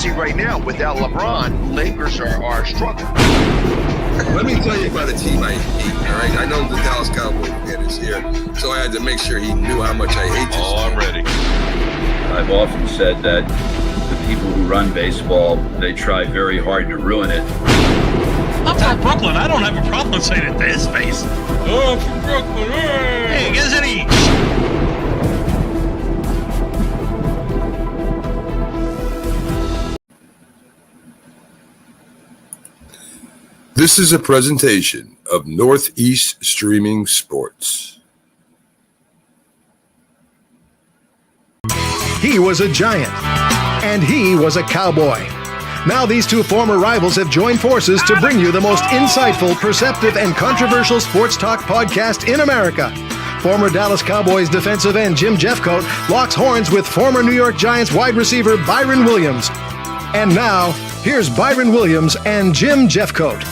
see right now, without LeBron, Lakers are struggling. Let me tell you about a team I hate, all right? I know the Dallas Cowboys fan is here, so I had to make sure he knew how much I hate this team. I'm ready. I've often said that the people who run baseball, they try very hard to ruin it. I'm from Brooklyn. I don't have a problem saying it to his face. Oh, I'm from Brooklyn. Hey, get any... This is a presentation of Northeast Streaming Sports. He was a giant, and he was a cowboy. Now these two former rivals have joined forces to bring you the most insightful, perceptive, and controversial sports talk podcast in America. Former Dallas Cowboys defensive end Jim Jeffcoat locks horns with former New York Giants wide receiver Byron Williams. And now, here's Byron Williams and Jim Jeffcoat.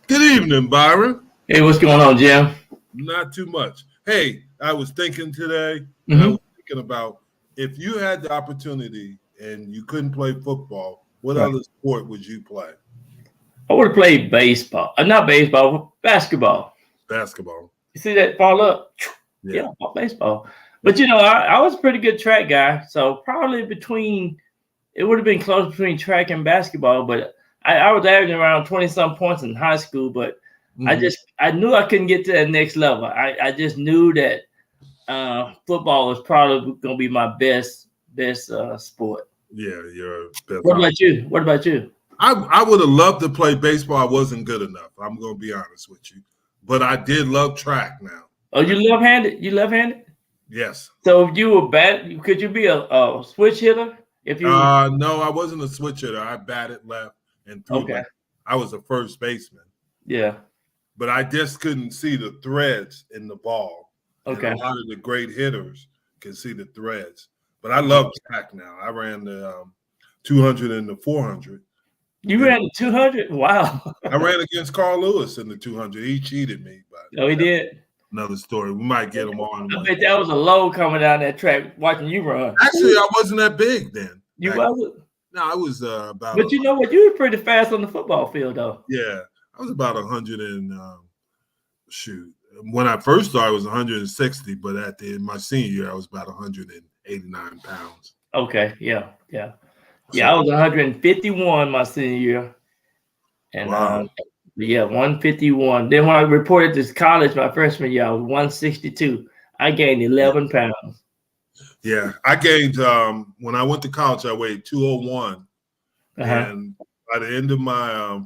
Good evening, Byron. Hey, what's going on, Jim? Not too much. Hey, I was thinking today, Mm-hmm. I was thinking about if you had the opportunity and you couldn't play football, what other sport would you play? I would have played baseball. Not baseball, basketball. Basketball. You see that fall up? Yeah. Baseball. But, I was a pretty good track guy. So probably it would have been close between track and basketball. But I was averaging around 20-some points in high school. But I knew I couldn't get to that next level. I just knew that football was probably going to be my best sport. Yeah, you're best. What about you? I would have loved to play baseball. I wasn't good enough. I'm going to be honest with you. But I did love track now. Oh, you left-handed? Yes. So if you were could you be a switch hitter? No, I wasn't a switch hitter. I batted left and threw left. I was a first baseman. Yeah. But I just couldn't see the threads in the ball. Okay. And a lot of the great hitters can see the threads. But I love track now. I ran the 200 and the 400. You ran the 200? Wow. I ran against Carl Lewis in the 200. He cheated me. But he did? Another story. We might get him on. I bet that was a load coming down that track watching you run. Actually, I wasn't that big then. You wasn't? No, I was about. But you know what? You were pretty fast on the football field, though. Yeah. I was about 100 and when I first started, I was 160, but at my senior year, I was about 189 pounds. Okay, yeah. I was 151 my senior year. And wow. 151. Then when I reported to college my freshman year, I was 162. I gained 11 pounds. Yeah, I gained when I went to college, I weighed 201. And by the end of my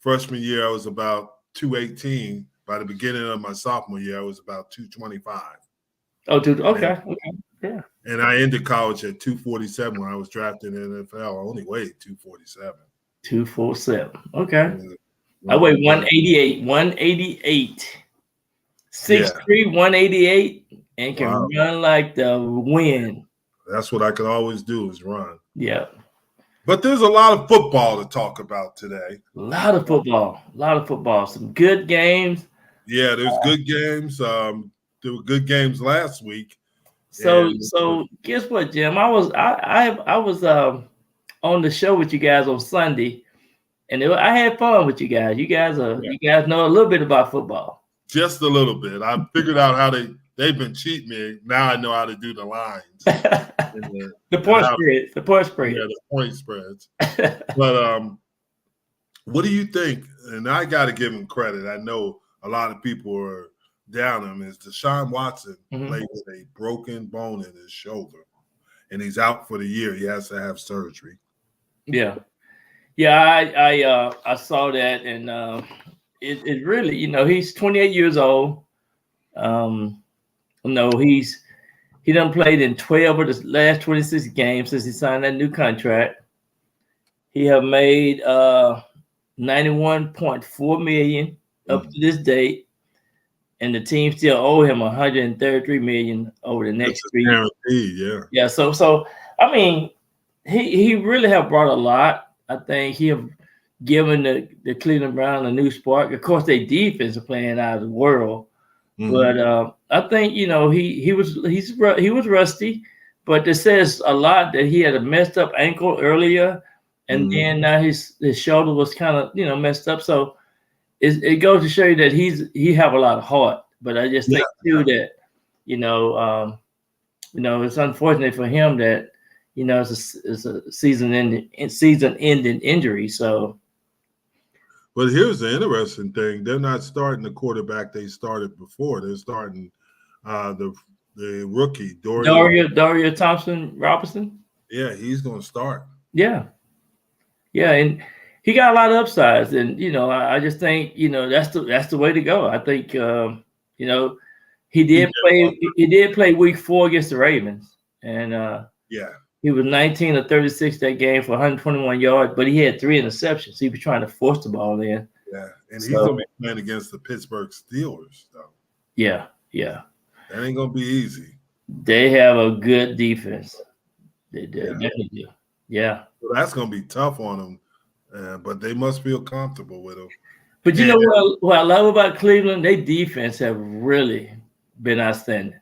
freshman year, I was about 218. By the beginning of my sophomore year, I was about 225. Oh, dude. Okay. Yeah. And I ended college at 247 when I was drafted in the NFL. I only weighed 247. 247. Okay. I weighed 188. 6'3", 188, and can run like the wind. That's what I could always do is run. Yeah. But there's a lot of football to talk about today. A lot of football. Some good games. Yeah, there's good games. There were good games last week. So guess what, Jim? I was on the show with you guys on Sunday, and I had fun with you guys. You guys know a little bit about football. Just a little bit. I figured out how they've been cheating me. Now I know how to do the lines. The point spreads. Yeah, the point spreads. But what do you think? And I got to give him credit. I know a lot of people are down him. Is Deshaun Watson played with a broken bone in his shoulder, and he's out for the year. He has to have surgery. Yeah. I saw that, and it really, he's 28 years old. He done played in 12 of the last 26 games since he signed that new contract. He have made $91.4 million up to this date. And the team still owe him $133 million over the next 3 years. Yeah. So I mean, he really have brought a lot. I think he have given the Cleveland Browns a new spark. Of course, their defense are playing out of the world. But I think he was rusty, but it says a lot that he had a messed up ankle earlier, and then now his shoulder was kind of messed up. So it goes to show you that he have a lot of heart. But I just think too that it's unfortunate for him that it's a season-ending injury. So. But here's the interesting thing: they're not starting the quarterback they started before. They're starting the rookie Daria Thompson Robinson. Yeah, he's going to start. Yeah, and he got a lot of upsides, and I just think that's the way to go. I think he did play week 4 against the Ravens, and he was 19 of 36 that game for 121 yards, but he had 3 interceptions. He was trying to force the ball in. Yeah, and he's going to be playing against the Pittsburgh Steelers, though. Yeah. That ain't going to be easy. They have a good defense. They definitely do. Yeah. So that's going to be tough on them, but they must feel comfortable with him. But you know what I love about Cleveland? Their defense have really been outstanding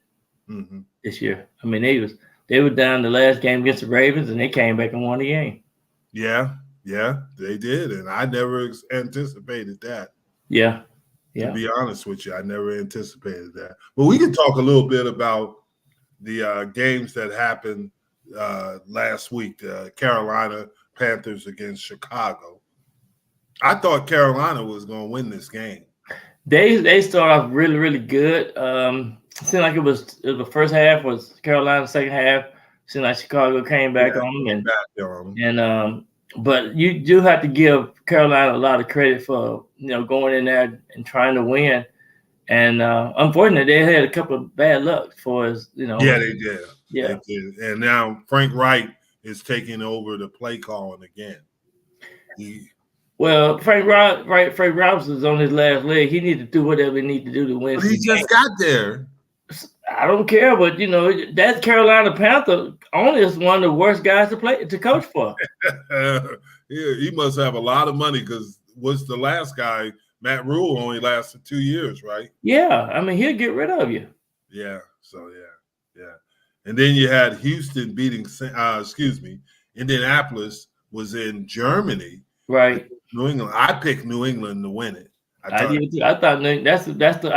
this year. I mean, they were down the last game against the Ravens, and they came back and won the game. Yeah, they did, and I never anticipated that. Yeah. To be honest with you, I never anticipated that. But we can talk a little bit about the games that happened last week. The Carolina Panthers against Chicago. I thought Carolina was going to win this game. They started off really, really good. It seemed like it was the first half was Carolina, second half seemed like Chicago came back on them, but you do have to give Carolina a lot of credit for going in there and trying to win. And unfortunately, they had a couple of bad luck for us. Yeah, they did. Yeah, they did. And now Frank Wright is taking over the play calling again. Frank Robinson's on his last leg. He needs to do whatever he needs to do to win. But he just got there. I don't care, but that Carolina Panther only is one of the worst guys to coach for. He must have a lot of money because was the last guy, Matt Rule, only lasted 2 years, right? Yeah, I mean he'll get rid of you. Yeah, so yeah. And then you had Houston beating, Indianapolis was in Germany, right? New England. I picked New England to win it. I did too. I thought I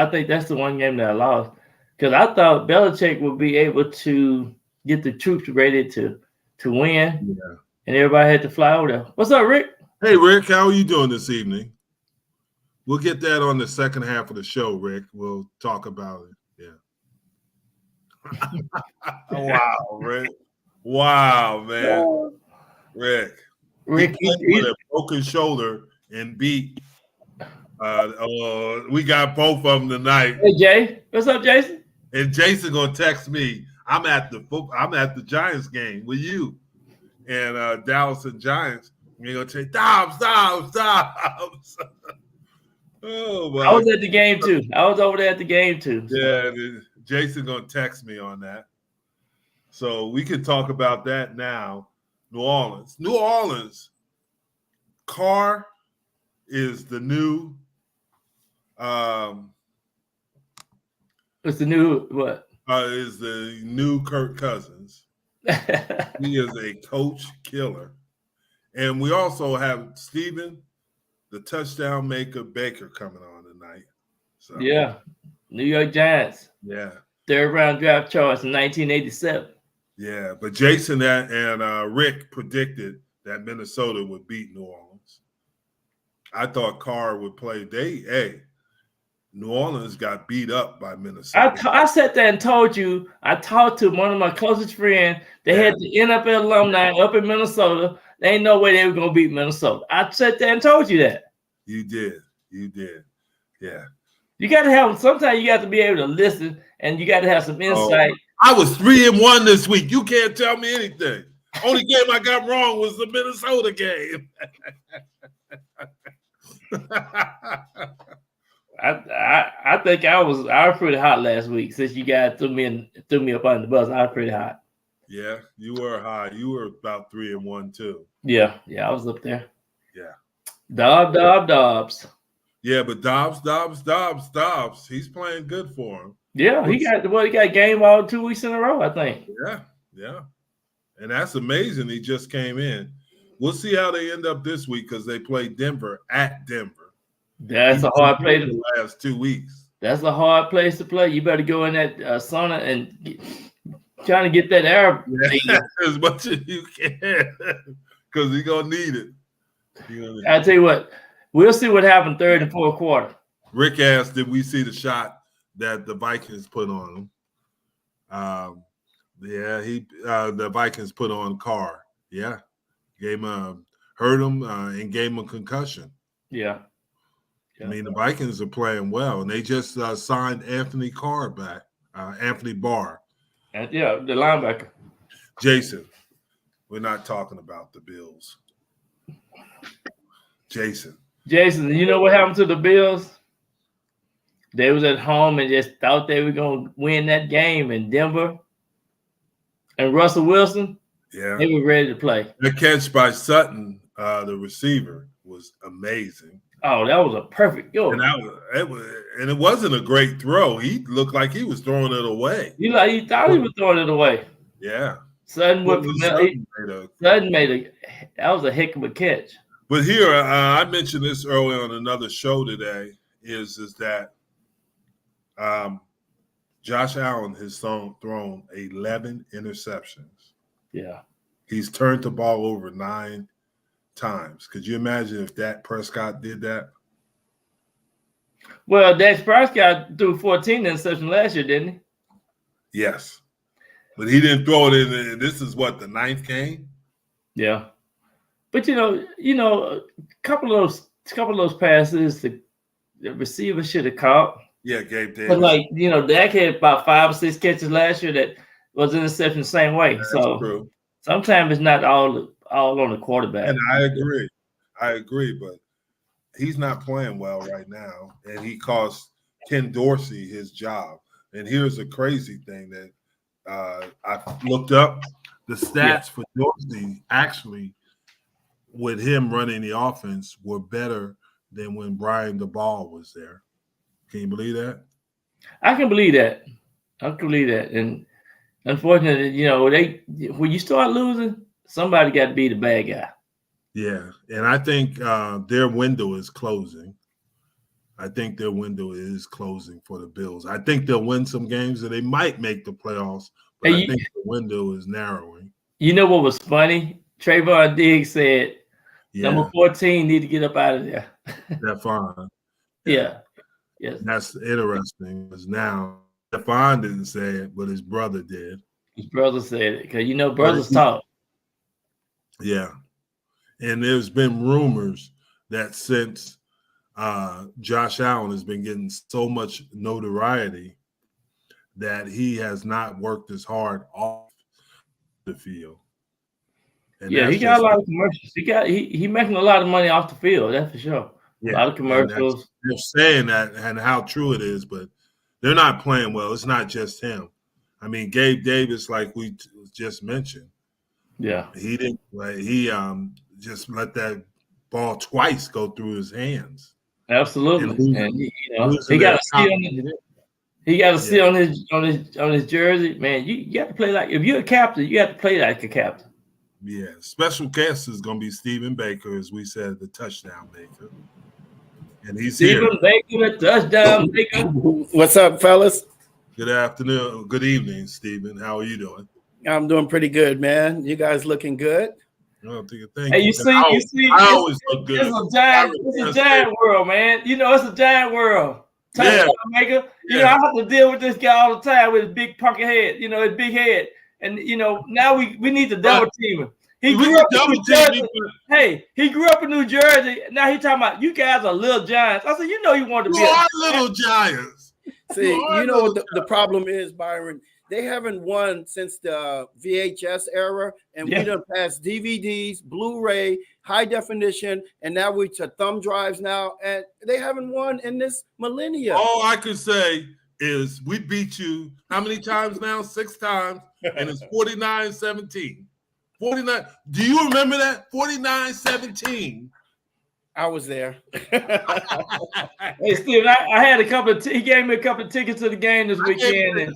think that's the one game that I lost. Because I thought Belichick would be able to get the troops ready to win. Yeah. And everybody had to fly over there. What's up, Rick? Hey, Rick, how are you doing this evening? We'll get that on the second half of the show, Rick. We'll talk about it. Yeah. Wow, Rick. Wow, man. Rick. He with a broken shoulder and beat. We got both of them tonight. Hey, Jay. What's up, Jason? And Jason gonna text me. I'm at the Giants game with you, and Dallas and Giants. You're gonna say, stop. Oh, my. I was at the game too. I was over there at the game too. So. Yeah, Jason gonna text me on that, so we can talk about that now. New Orleans. Carr is the new. It's the new what? Is the new Kirk Cousins. He is a coach killer. And we also have Steven, the touchdown maker, Baker coming on tonight. So yeah. New York Giants. Yeah. 3rd round draft choice in 1987. Yeah, but Jason and Rick predicted that Minnesota would beat New Orleans. I thought Carr would play. New Orleans got beat up by Minnesota. I sat there and told you, I talked to one of my closest friends. They had the NFL alumni up in Minnesota. There ain't no way they were going to beat Minnesota. I sat there and told you that. You did. Yeah. You got to have, sometimes you got to be able to listen and you got to have some insight. I was 3-1 this week. You can't tell me anything. Only game I got wrong was the Minnesota game. I think I was pretty hot last week since you guys threw me up on the bus. I was pretty hot. Yeah, you were high. You were about 3-1 too. Yeah, I was up there. Yeah. Dobbs. Yeah, but Dobbs, he's playing good for him. Yeah, he got game all 2 weeks in a row, I think. Yeah. And that's amazing. He just came in. We'll see how they end up this week because they play Denver at Denver. That's a hard place the last 2 weeks. That's a hard place to play. You better go in that sauna and trying to get that air as much as you can because he's gonna need it. I tell you what, we'll see what happened third and fourth quarter. Rick asked, "Did we see the shot that the Vikings put on him?" The Vikings put on Carr. Yeah, gave him hurt him and gave him a concussion. Yeah. I mean, the Vikings are playing well, and they just signed Anthony Barr back. Anthony Barr. And the linebacker. Jason, we're not talking about the Bills. Jason, you know what happened to the Bills? They was at home and just thought they were going to win that game in Denver. And Russell Wilson, they were ready to play. The catch by Sutton, the receiver, was amazing. Oh, that was a perfect go. And it wasn't a great throw. He looked like he was throwing it away. He thought he was throwing it away. Yeah. Sutton made that was a heck of a catch. But here, I mentioned this earlier on another show today, is that Josh Allen has thrown 11 interceptions. Yeah. He's turned the ball over 9 times. Could you imagine if Dak Prescott did that? Well, Dak Prescott threw 14 interceptions last year, didn't he? Yes. But he didn't throw it in. This is what, the 9th game? Yeah. But you know, a couple of those passes the receiver should have caught. Yeah, Gabe Davis. But Dak had about 5 or 6 catches last year that was interception the same way. That's so true. Sometimes it's not all on the quarterback. And I agree, but he's not playing well right now, and he cost Ken Dorsey his job. And here's a crazy thing that I looked up. The stats for Dorsey actually, with him running the offense, were better than when Brian DeBall was there. Can you believe that? I can believe that. And unfortunately, when you start losing, somebody got to be the bad guy. Yeah, and I think their window is closing. for the Bills. I think they'll win some games and they might make the playoffs, but I think the window is narrowing. You know what was funny? Trayvon Diggs said, number 14 need to get up out of there. That's fine. Yeah. Yes. That's interesting because now Stephon didn't say it, but his brother did. His brother said it because brothers talk. Yeah. And there's been rumors that since Josh Allen has been getting so much notoriety that he has not worked as hard off the field. And he got a lot of commercials. He making a lot of money off the field, that's for sure. Yeah. A lot of commercials. They're saying that and how true it is, but they're not playing well. It's not just him. I mean, Gabe Davis, like we just mentioned. Yeah. He didn't he just let that ball twice go through his hands. Absolutely. And he got to sit on his jersey. Man, you got to play like, if you're a captain, you have to play like a captain. Yeah. Special guest is going to be Stephen Baker, as we said, the touchdown maker. And he's Stephen Baker, the touchdown maker. What's up, fellas? Good afternoon. Good evening, Stephen. How are you doing? I'm doing pretty good, man. You guys looking good? Thank you. Hey, you see, I always look good. It's a giant world, man. It's a giant world. Touchdown maker. I have to deal with this guy all the time with his big punky head, his big head. And, now we need to double team him. He grew up in New Jersey. Hey, he grew up in New Jersey. Now he's talking about, you guys are little giants. I said, you want to be little giants. See, what the problem is, Byron? They haven't won since the VHS era, and we done passed DVDs, Blu-ray, high definition, and now we're to thumb drives now, and they haven't won in this millennium. All I could say is we beat you how many times now? 6 times, and it's 49-17. 49. Do you remember that? 49-17. I was there. Hey, Steve, I had a couple of. He gave me a couple of tickets to the game this weekend, and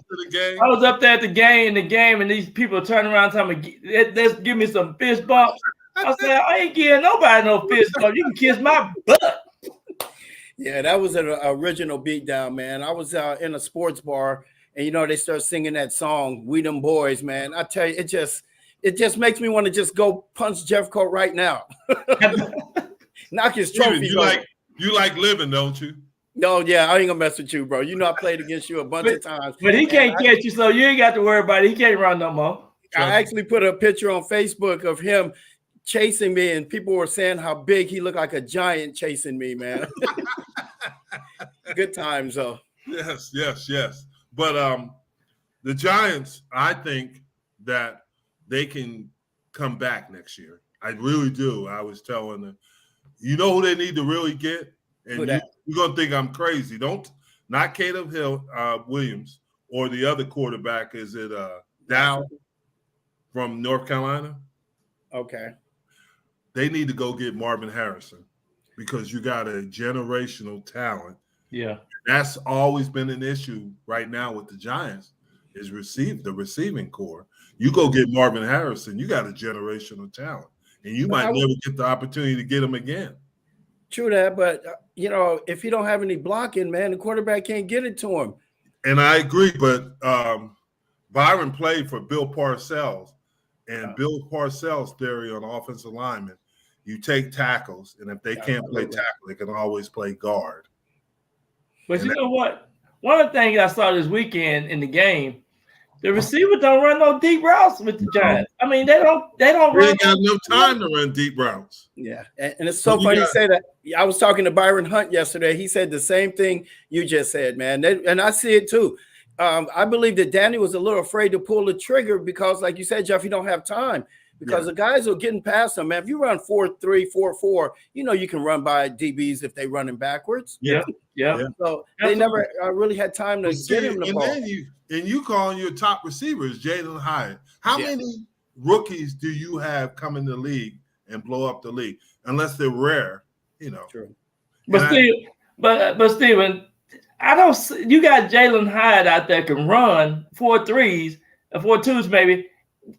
I was up there at the game, and these people turning around telling me, "Let's give me some fist bumps." I said, "I ain't giving nobody no fist bump. You can kiss my butt." Yeah, that was an original beatdown, man. I was in a sports bar, and they start singing that song, "We Them Boys," man. I tell you, it just makes me want to just go punch Jeffcoat right now. Knock his trophy. You like living, don't you? No, yeah, I ain't gonna mess with you, bro. I played against you a bunch of times. But he can't catch you, so you ain't got to worry about it. He can't run no more. I actually put a picture on Facebook of him chasing me, and people were saying how big he looked, like a giant chasing me, man. Good times, though. Yes. But the Giants, I think that they can come back next year. I really do. I was telling them, you know who they need to really get? And you're going to think I'm crazy. Not Caleb Williams or the other quarterback. Is it Dow from North Carolina? Okay. They need to go get Marvin Harrison because you got a generational talent. Yeah. That's always been an issue right now with the Giants is the receiving core. You go get Marvin Harrison, you got a generational talent. And you might never get the opportunity to get him again. True that, but if you don't have any blocking, man, the quarterback can't get it to him. And I agree, but Byron played for Bill Parcells, and Bill Parcells' theory on offensive linemen, you take tackles, and if they can't play tackle, they can always play guard. But you know what? One of the things I saw this weekend in the game, the receivers don't run no deep routes with the Giants. I mean, they don't run. They ain't got enough time to run deep routes. Yeah, and it's so funny you say that. I was talking to Byron Hunt yesterday. He said the same thing you just said, man. And I see it too. I believe that Danny was a little afraid to pull the trigger because, like you said, Jeff, you don't have time. Because the guys are getting past them, man. If you run 4.3, 4.4, you can run by DBs if they running backwards. Yeah. So they never really had time to get him the ball. And you calling your top receivers, Jalen Hyatt. How many rookies do you have come in the league and blow up the league? Unless they're rare, True. But Steven, I don't see, you got Jalen Hyatt out there can run 4.3s, 4.2s maybe.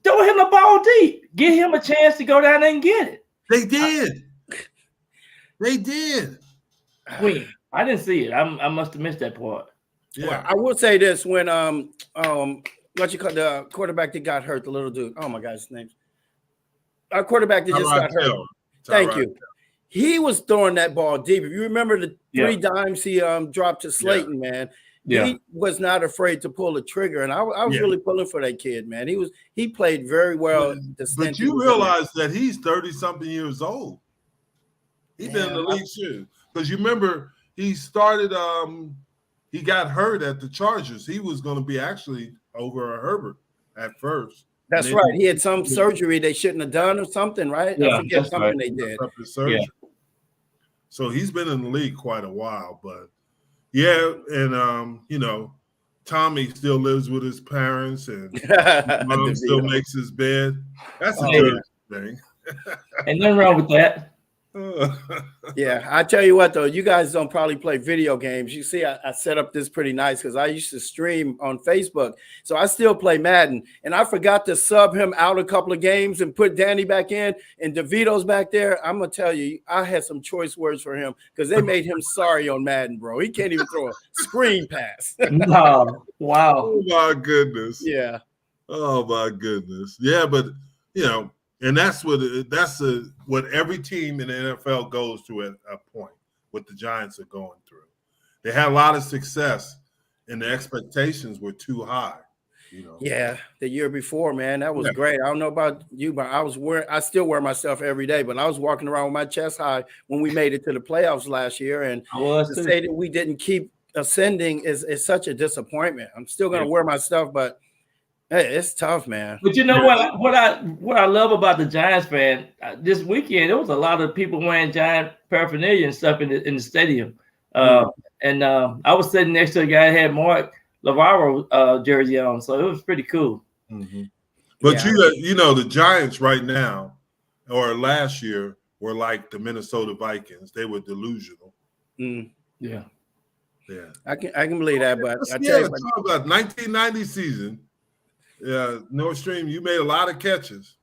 Throw him the ball deep. Give him a chance to go down there and get it. They did. They did. I didn't see it. I must have missed that part. Yeah. Well, I will say this: when what you call the quarterback that got hurt, the little dude. Oh my God, his name. Our quarterback that just got hurt. Thank you. He was throwing that ball deep. If you remember the 3 dimes he dropped to Slayton, man. Yeah. He was not afraid to pull the trigger, and I was really pulling for that kid, man. He played very well. But you realize that he's 30-something years old. He's been in the league too. Because you remember he started he got hurt at the Chargers. He was going to be actually over a Herbert at first. That's right. He had some surgery they shouldn't have done or something, right? Yeah, I forget something they did. Yeah. So he's been in the league quite a while, but and Tommy still lives with his parents, and mom still makes his bed. That's a good thing. Ain't nothing wrong with that. Yeah, I tell you what though, you guys don't probably play video games. You see, I set up this pretty nice because I used to stream on Facebook, so I still play Madden. And I forgot to sub him out a couple of games and put Danny back in, and DeVito's back there. I'm gonna tell you, I had some choice words for him because they made him sorry on Madden, bro. He can't even throw a screen pass. No, wow. Oh my goodness. Yeah. Oh my goodness. Yeah, but and that's what every team in the NFL goes through at a point. What the Giants are going through, they had a lot of success, and the expectations were too high. Yeah, the year before, man, that was great. I don't know about you, but I still wear myself every day. But I was walking around with my chest high when we made it to the playoffs last year, and to say that we didn't keep ascending is such a disappointment. I'm still going to wear my stuff, but. Hey, it's tough, man. But you know what I love about the Giants fan this weekend, there was a lot of people wearing Giant paraphernalia and stuff in the stadium. And I was sitting next to a guy who had Mark Lavaro jersey on, so it was pretty cool. Mm-hmm. But the Giants right now, or last year, were like the Minnesota Vikings. They were delusional. Yeah. I can believe that, but I Yeah, tell you, talk about 1990 season. Yeah, Nordstrom, you made a lot of catches.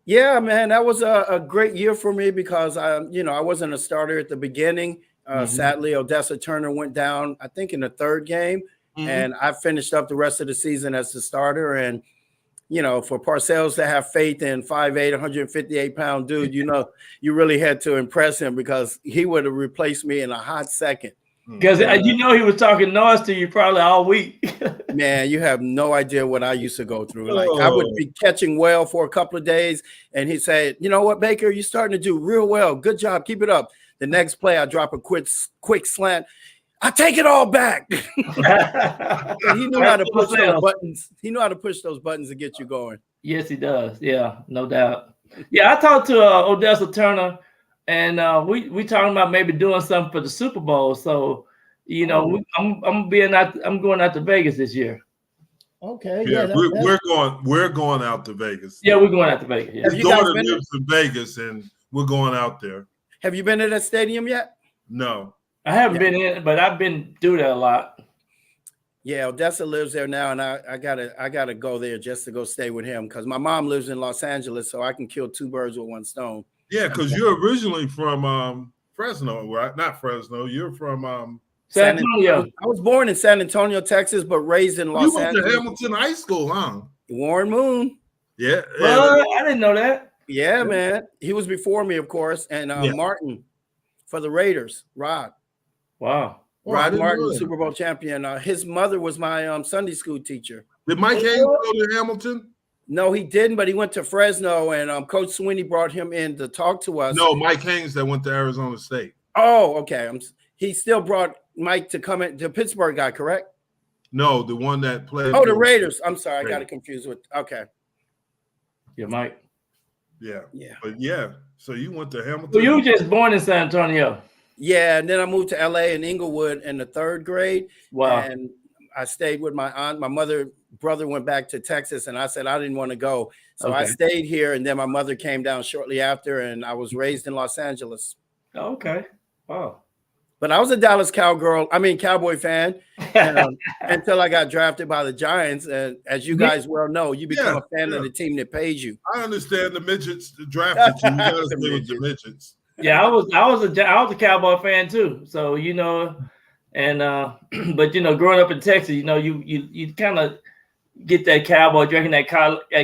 yeah, man, that was a great year for me because I wasn't a starter at the beginning. Sadly, Odessa Turner went down, I think, in the third game, and I finished up the rest of the season as the starter. And for Parcells to have faith in 5'8", 158-pound dude, you really had to impress him because he would have replaced me in a hot second. Because he was talking noise to you probably all week. Man, you have no idea what I used to go through. Like I would be catching well for a couple of days, and he'd say, "You know what, Baker, you're starting to do real well. Good job, keep it up." The next play, I drop a quick slant. I take it all back. He knew how to push those buttons. He knew how to push those buttons to get you going. Yes, he does. Yeah, no doubt. Yeah, I talked to Odessa Turner. And we talking about maybe doing something for the Super Bowl. So, I'm going out to Vegas this year. Okay. Yeah, we're going out to Vegas. Yeah, we're going out to Vegas. Yeah. His daughter lives in Vegas, and we're going out there. Have you been to that stadium yet? No, I haven't been in, but I've been through there a lot. Yeah, Odessa lives there now, and I gotta go there just to go stay with him because my mom lives in Los Angeles, so I can kill two birds with one stone. Yeah, because you're originally from Fresno, right? Not Fresno. You're from San Antonio. I was born in San Antonio, Texas, but raised in Los Angeles. You went to Hamilton High School, huh? Warren Moon. Yeah. I didn't know that. Yeah, man. He was before me, of course. And Martin for the Raiders, Rod. Wow. Rod Martin, Super Bowl champion. His mother was my Sunday school teacher. Did Mike Haynes go to Hamilton? No, he didn't, but he went to Fresno, and Coach Sweeney brought him in to talk to us. No, Mike Haynes that went to Arizona State. Oh, okay. He still brought Mike to come in, the Pittsburgh guy, correct? No, the one that played. Oh, the Raiders. I'm sorry, I got it confused with. Okay. Yeah, Mike. Yeah. Yeah. But yeah, so you went to Hamilton. So you were just born in San Antonio. Yeah, and then I moved to LA in Inglewood in the third grade. Wow. And I stayed with my aunt. My brother went back to Texas, and I said I didn't want to go. So I stayed here, and then my mother came down shortly after, and I was raised in Los Angeles. Okay. Wow. But I was a Dallas Cowboy fan until I got drafted by the Giants. And as you guys well know, you become a fan of the team that pays you. I understand the midgets drafted you. You gotta stay with the midgets. Yeah, I was a Cowboy fan too. So and but growing up in Texas, you kind of get that Cowboy drinking that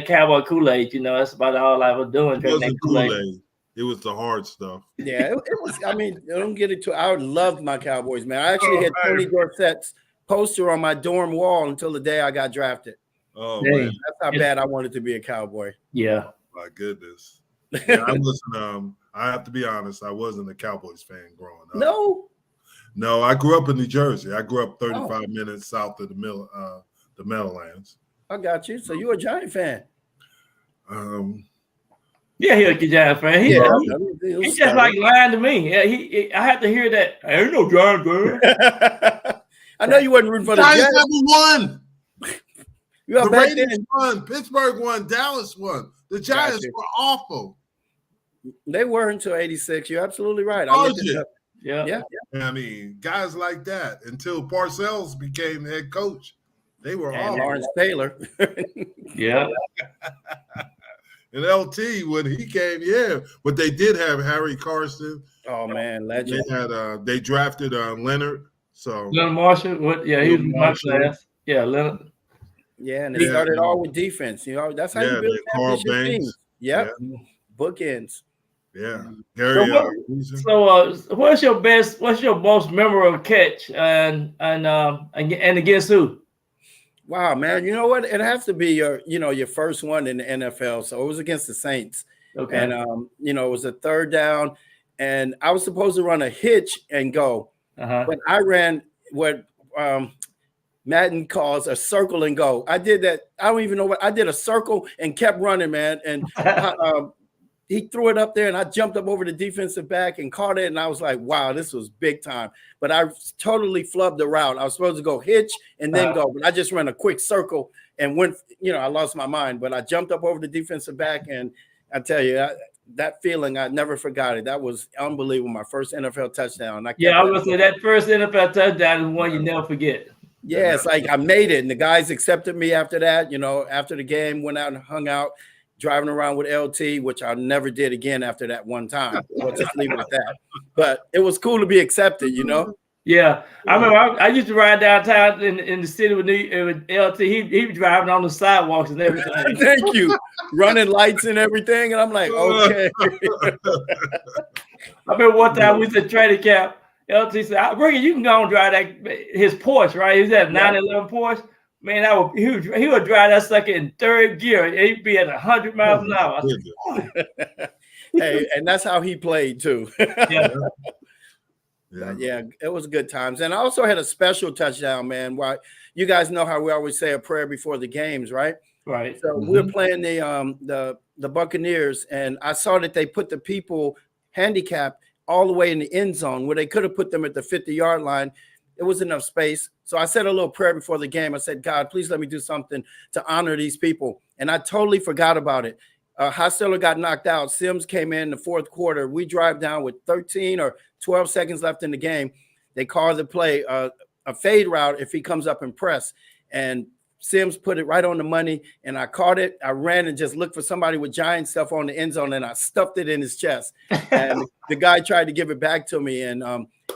Cowboy Kool-Aid. That's about all I was doing. Drinking that Kool-Aid. It was the hard stuff. Yeah, it was. I mean, don't get it too. I loved my Cowboys, man. I actually had Tony Dorsett's poster on my dorm wall until the day I got drafted. Oh man, that's how bad I wanted to be a Cowboy. Yeah, my goodness. Yeah, I wasn't. I have to be honest. I wasn't a Cowboys fan growing up. No, I grew up in New Jersey. I grew up 35 minutes south of the Meadowlands. I got you. So you a Giant fan? Yeah, he's a Giant fan. He just like lying to me. Yeah, I had to hear that. I ain't no Giant girl. I know you wasn't rooting for the Giants. Giants. Never won. The Raiders won. Pittsburgh won. Dallas won. The Giants were awful. They were until '86. You're absolutely right. Yeah. I mean, guys like that until Parcells became head coach, they were awful. Lawrence Taylor. Yeah. And LT when he came, but they did have Harry Carson. Oh man, legend. They drafted Leonard. So Leonard Marshall. He was in my class. Yeah, Leonard. Yeah, and they started all with defense. That's how you build championship teams. Yep. Bookends. Yeah. Gary. What's your most memorable catch and against who? Wow, man. You know what? It has to be your first one in the NFL. So it was against the Saints. Okay. And it was a third down, and I was supposed to run a hitch and go. But I ran what Madden calls a circle and go. I did that. I don't even know what I did. A circle and kept running, man. And he threw it up there, and I jumped up over the defensive back and caught it. And I was like, wow, this was big time. But I totally flubbed the route. I was supposed to go hitch and then go. But I just ran a quick circle and went, I lost my mind. But I jumped up over the defensive back. And I tell you, that feeling, I never forgot it. That was unbelievable. My first NFL touchdown. I was gonna say that first NFL touchdown is one you never forget. Yeah, it's like I made it, and the guys accepted me after that. After the game, went out and hung out, driving around with LT, which I never did again after that one time. We'll just leave it at that. But it was cool to be accepted, Yeah, I remember I used to ride downtown in the city with LT. He was driving on the sidewalks and everything. Thank you. Running lights and everything. And I'm like, okay. I remember one time we was at training camp. LT said, Ricky, you can go and drive his Porsche, right? He's at 911 Porsche. Man, he would drive that sucker in third gear. He'd be at 100 miles an hour. Hey, and that's how he played too. Yeah. Yeah, it was good times. And I also had a special touchdown, man. Why you guys know how we always say a prayer before the games, right? Right. So we were playing the Buccaneers, and I saw that they put the people handicapped all the way in the end zone where they could have put them at the 50-yard line. It was enough space. So I said a little prayer before the game. I said, God, please let me do something to honor these people. And I totally forgot about it. Hostetler got knocked out. Sims came in the fourth quarter. We drive down with 13 or 12 seconds left in the game. They call the play a fade route if he comes up and press. And Sims put it right on the money, and I caught it. I ran and just looked for somebody with giant stuff on the end zone, and I stuffed it in his chest. And the guy tried to give it back to me. And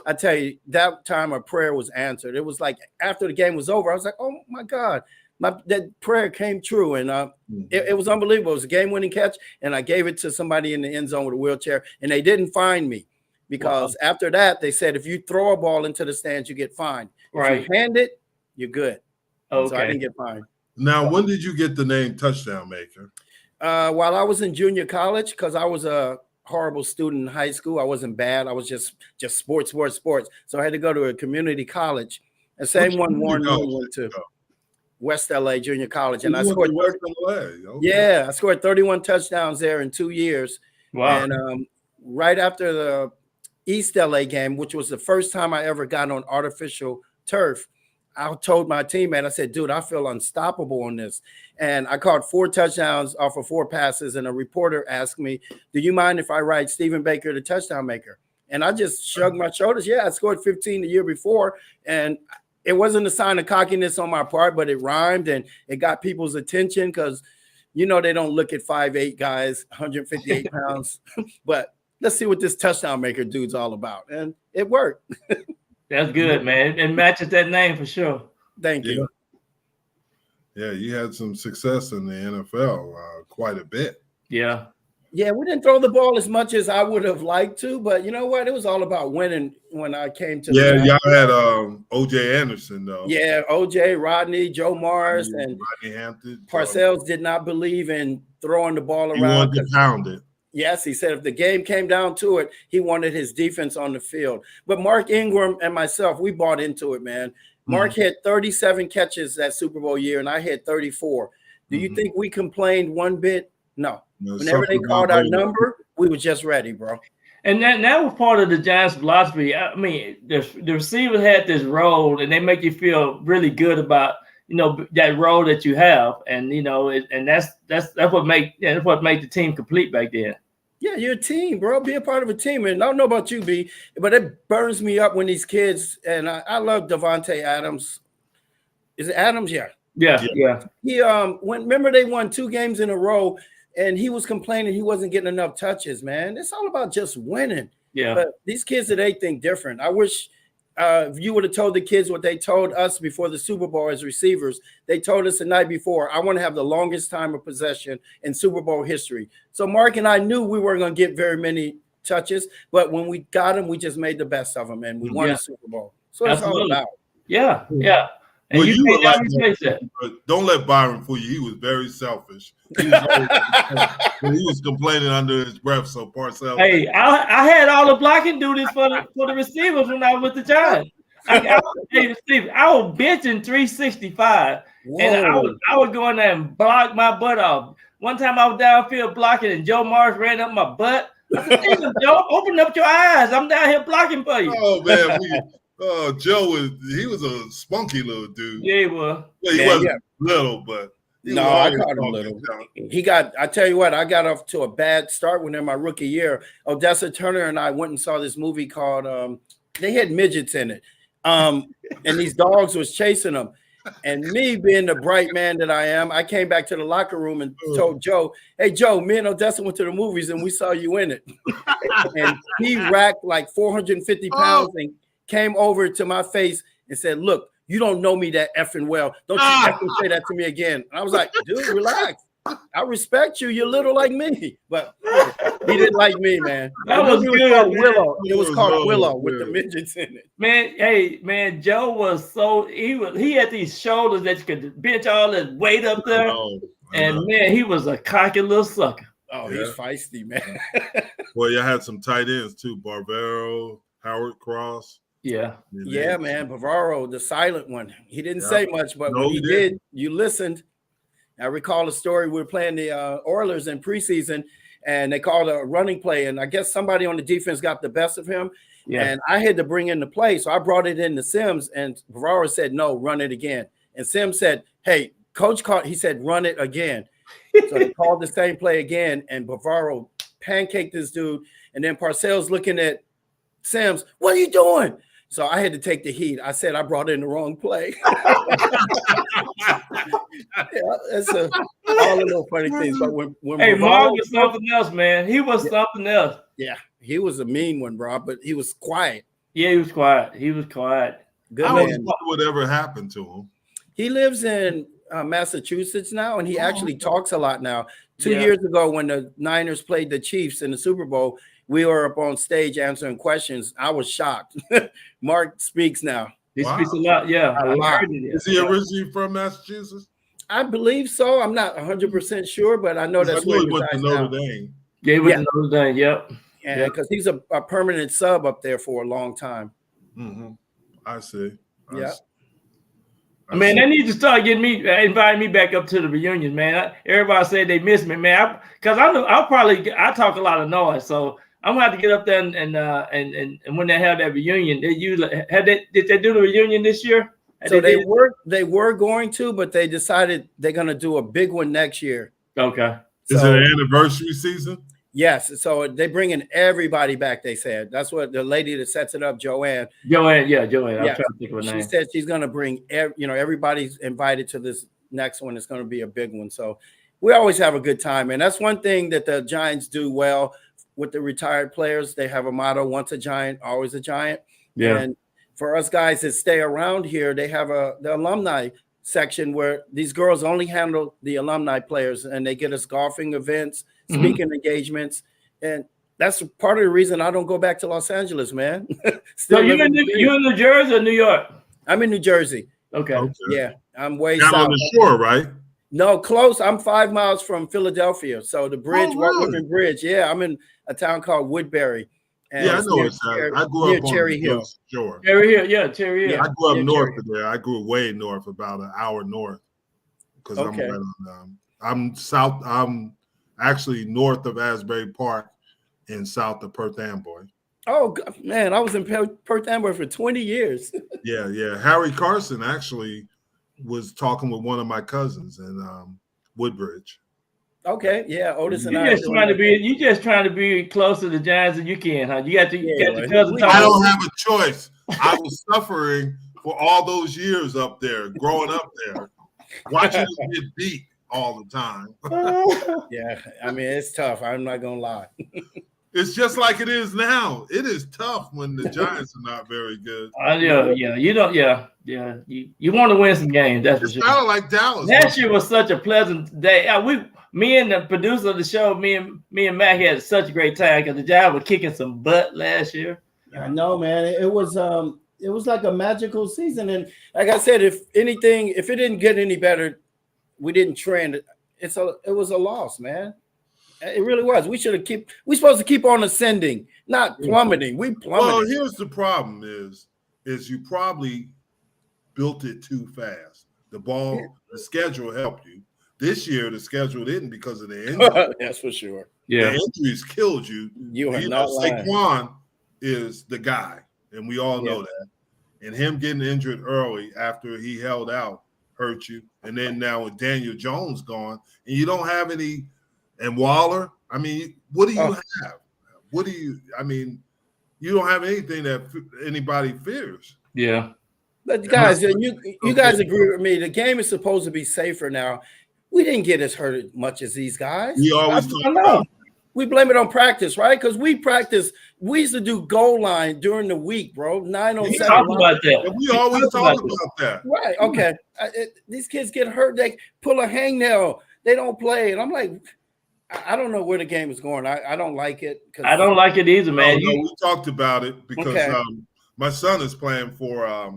I tell you, that time a prayer was answered. It was like after the game was over, I was like, oh, my God. That prayer came true, and it was unbelievable. It was a game-winning catch, and I gave it to somebody in the end zone with a wheelchair, and they didn't fine me because after that, they said if you throw a ball into the stands, you get fined. Right. If you hand it, you're good. Okay. So I didn't get fined. Now, when did you get the name Touchdown Maker? While I was in junior college, because I was a horrible student in high school. I wasn't bad. I was just sports. So I had to go to a community college. The same one Warren Moon went to. West LA Junior College, and I scored. Yeah, I scored 31 touchdowns there in 2 years. Wow! And right after the East LA game, which was the first time I ever got on artificial turf, I told my teammate, I said, "Dude, I feel unstoppable on this." And I caught 4 touchdowns off of 4 passes. And a reporter asked me, "Do you mind if I write Stephen Baker, the touchdown maker?" And I just shrugged my shoulders. Yeah, I scored 15 the year before, and it wasn't a sign of cockiness on my part, but it rhymed and it got people's attention because, they don't look at 5'8" guys, 158 pounds. But let's see what this touchdown maker dude's all about. And it worked. That's good, man. It matches that name for sure. Thank you. Yeah, you had some success in the NFL quite a bit. Yeah. Yeah, we didn't throw the ball as much as I would have liked to, but you know what? It was all about winning when I came to. Yeah, y'all had O.J. Anderson though. Yeah, O.J., Rodney, Joe Morris, and Rodney Hampton. Parcells did not believe in throwing the ball around. He wanted to pound it. Yes, he said if the game came down to it, he wanted his defense on the field. But Mark Ingram and myself, we bought into it, man. Mark had 37 catches that Super Bowl year, and I had 34. Do you think we complained one bit? No. Whenever they called our number, we were just ready, bro. And that was part of the Giants' philosophy. I mean, the receivers had this role, and they make you feel really good about that role that you have, and and that's what make the team complete back then. Yeah, you're a team, bro. Be a part of a team. And I don't know about you, B, but it burns me up when these kids, and I love Devontae Adams. Is it Adams? Yeah. He remember they won 2 games in a row. And he was complaining he wasn't getting enough touches, man. It's all about just winning. Yeah. But these kids today think different. I wish if you would have told the kids what they told us before the Super Bowl as receivers. They told us the night before, I want to have the longest time of possession in Super Bowl history. So Mark and I knew we weren't going to get very many touches. But when we got them, we just made the best of them. And we won the Super Bowl. So that's all about. Yeah. And you were like that, but don't let Byron fool you. He was very selfish. He was complaining under his breath. So Parcells. Hey, I had all the blocking duties for the receivers when I was with the Giants. I was benching 365, and I would go in there and block my butt off. One time I was downfield blocking, and Joe Morris ran up my butt. I said, Joe, open up your eyes. I'm down here blocking for you. Oh man. Joe was a spunky little dude. Yeah, he was. Well, he wasn't little, but No, I caught him little. I tell you what, I got off to a bad start when in my rookie year. Odessa Turner and I went and saw this movie called, they had midgets in it. And these dogs was chasing them. And me being the bright man that I am, I came back to the locker room and told Joe, hey, Joe, me and Odessa went to the movies and we saw you in it. And he racked like 450 pounds and came over to my face and said, look, you don't know me that effing well. Don't you effing say that to me again. And I was like, dude, relax. I respect you. You're little like me. But he didn't like me, man. That was good. Called Willow. It was called Willow with the midgets in it. Man, hey, man, Joe was he had these shoulders that you could bench all that weight up there. I know. Man, he was a cocky little sucker. Oh, he's feisty, man. Well, you had some tight ends too. Barbero, Howard Cross. Yeah. Yeah, man. Bavaro, the silent one. He didn't say much, but when he did, you listened. I recall a story. We were playing the Oilers in preseason, and they called a running play, and I guess somebody on the defense got the best of him. Yeah. And I had to bring in the play, so I brought it in to Sims, and Bavaro said, no, run it again. And Sims said, hey, coach called. He said, run it again. So they called the same play again, and Bavaro pancaked this dude, and then Parcells looking at Sims, what are you doing? So I had to take the heat. I said I brought in the wrong play. That's all the little funny things. But when Mark was something else, man. He was something else. Yeah, he was a mean one, bro. But he was quiet. Yeah, he was quiet. He was quiet. Good I man. wonder what ever happened to him. He lives in Massachusetts now, and he actually talks a lot now. 2 years ago, when the Niners played the Chiefs in the Super Bowl, we were up on stage answering questions. I was shocked. Mark speaks now. He speaks a lot. Yeah. A lot. Is he originally from Massachusetts? I believe so. I'm not 100% sure, but I know that's where he went to Notre now. Dame. Yeah, he went to Notre Dame. Yep. Yeah, because he's a permanent sub up there for a long time. Mm-hmm. I see. Yeah. Man, they need to start inviting me back up to the reunion, man. Everybody said they miss me, man. Because I talk a lot of noise, so I'm gonna have to get up there and when they have that reunion, did they do the reunion this year? So they were going to, but they decided they're gonna do a big one next year. Okay. Is it an anniversary season? Yes. So they bringing everybody back. They said that's what the lady that sets it up, Joanne. Joanne. I'm trying to think of her name. She said she's gonna bring everybody's invited to this next one. It's gonna be a big one. So we always have a good time, and that's one thing that the Giants do well. With the retired players, they have a motto: once a Giant, always a Giant. Yeah. And for us guys that stay around here, they have the alumni section where these girls only handle the alumni players, and they get us golfing events, speaking engagements, and that's part of the reason I don't go back to Los Angeles, man. So you in New Jersey or New York? I'm in New Jersey. Okay. Yeah, I'm way down south. on the shore, right? No, close. I'm 5 miles from Philadelphia. So the bridge, Woodman Bridge. Yeah, I'm in a town called Woodbury. And I know it's that. I grew up on Cherry Hill. Shore. Cherry Hill, yeah, Cherry Hill. I grew up north of there. I grew way north, about an hour north, because I'm right on. I'm south. I'm actually north of Asbury Park, and south of Perth Amboy. Oh man, I was in Perth Amboy for 20 years. Yeah. Harry Carson actually was talking with one of my cousins in Woodbridge. Okay, yeah, Otis and You just trying to be close to the Giants as you can, huh? You got the cousin. I don't have a choice. I was suffering for all those years up there, growing up there, watching them get beat all the time. Yeah, I mean it's tough. I'm not gonna lie. It's just like it is now. It is tough when the Giants are not very good. You don't. You want to win some games. That's for sure. Kind of like Dallas. Last year was such a pleasant day. Me and the producer of the show, me and Mac had such a great time because the Giants were kicking some butt last year. I know, man. It was like a magical season, and like I said, if it didn't get any better, we didn't trend. It was a loss, man. It really was. We're supposed to keep on ascending, not plummeting. We plummeted. Well, here's the problem: is you probably built it too fast. The schedule helped you. This year, the schedule didn't because of the injuries. That's for sure. Yeah, the injuries killed you. You are not lying. Saquon is the guy, and we all know that. And him getting injured early after he held out hurt you. And then now with Daniel Jones gone, and you don't have any, and Waller. I mean, what do you have? What do you? I mean, you don't have anything that anybody fears. Yeah. But guys, you guys agree with me? The game is supposed to be safer now. We didn't get as hurt as much as these guys. We always talk about. We blame it on practice, right? Because we practice. We used to do goal line during the week, bro. 9:07. Talk about that. And we always talk about that. Right. Okay. These kids get hurt. They pull a hangnail. They don't play. And I'm like, I don't know where the game is going. I don't like it. I don't like it either, man. No, we talked about it because my son is playing for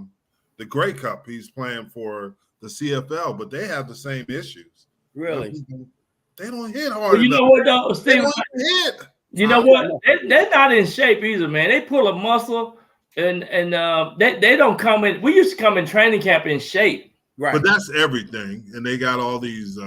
the Grey Cup. He's playing for the CFL, but they have the same issues. Really? They don't hit hard. You know what, though, Steve? Hit. You know what? They're not in shape either, man. They pull a muscle, and they don't come in. We used to come in training camp in shape, right? But that's everything, and they got all these.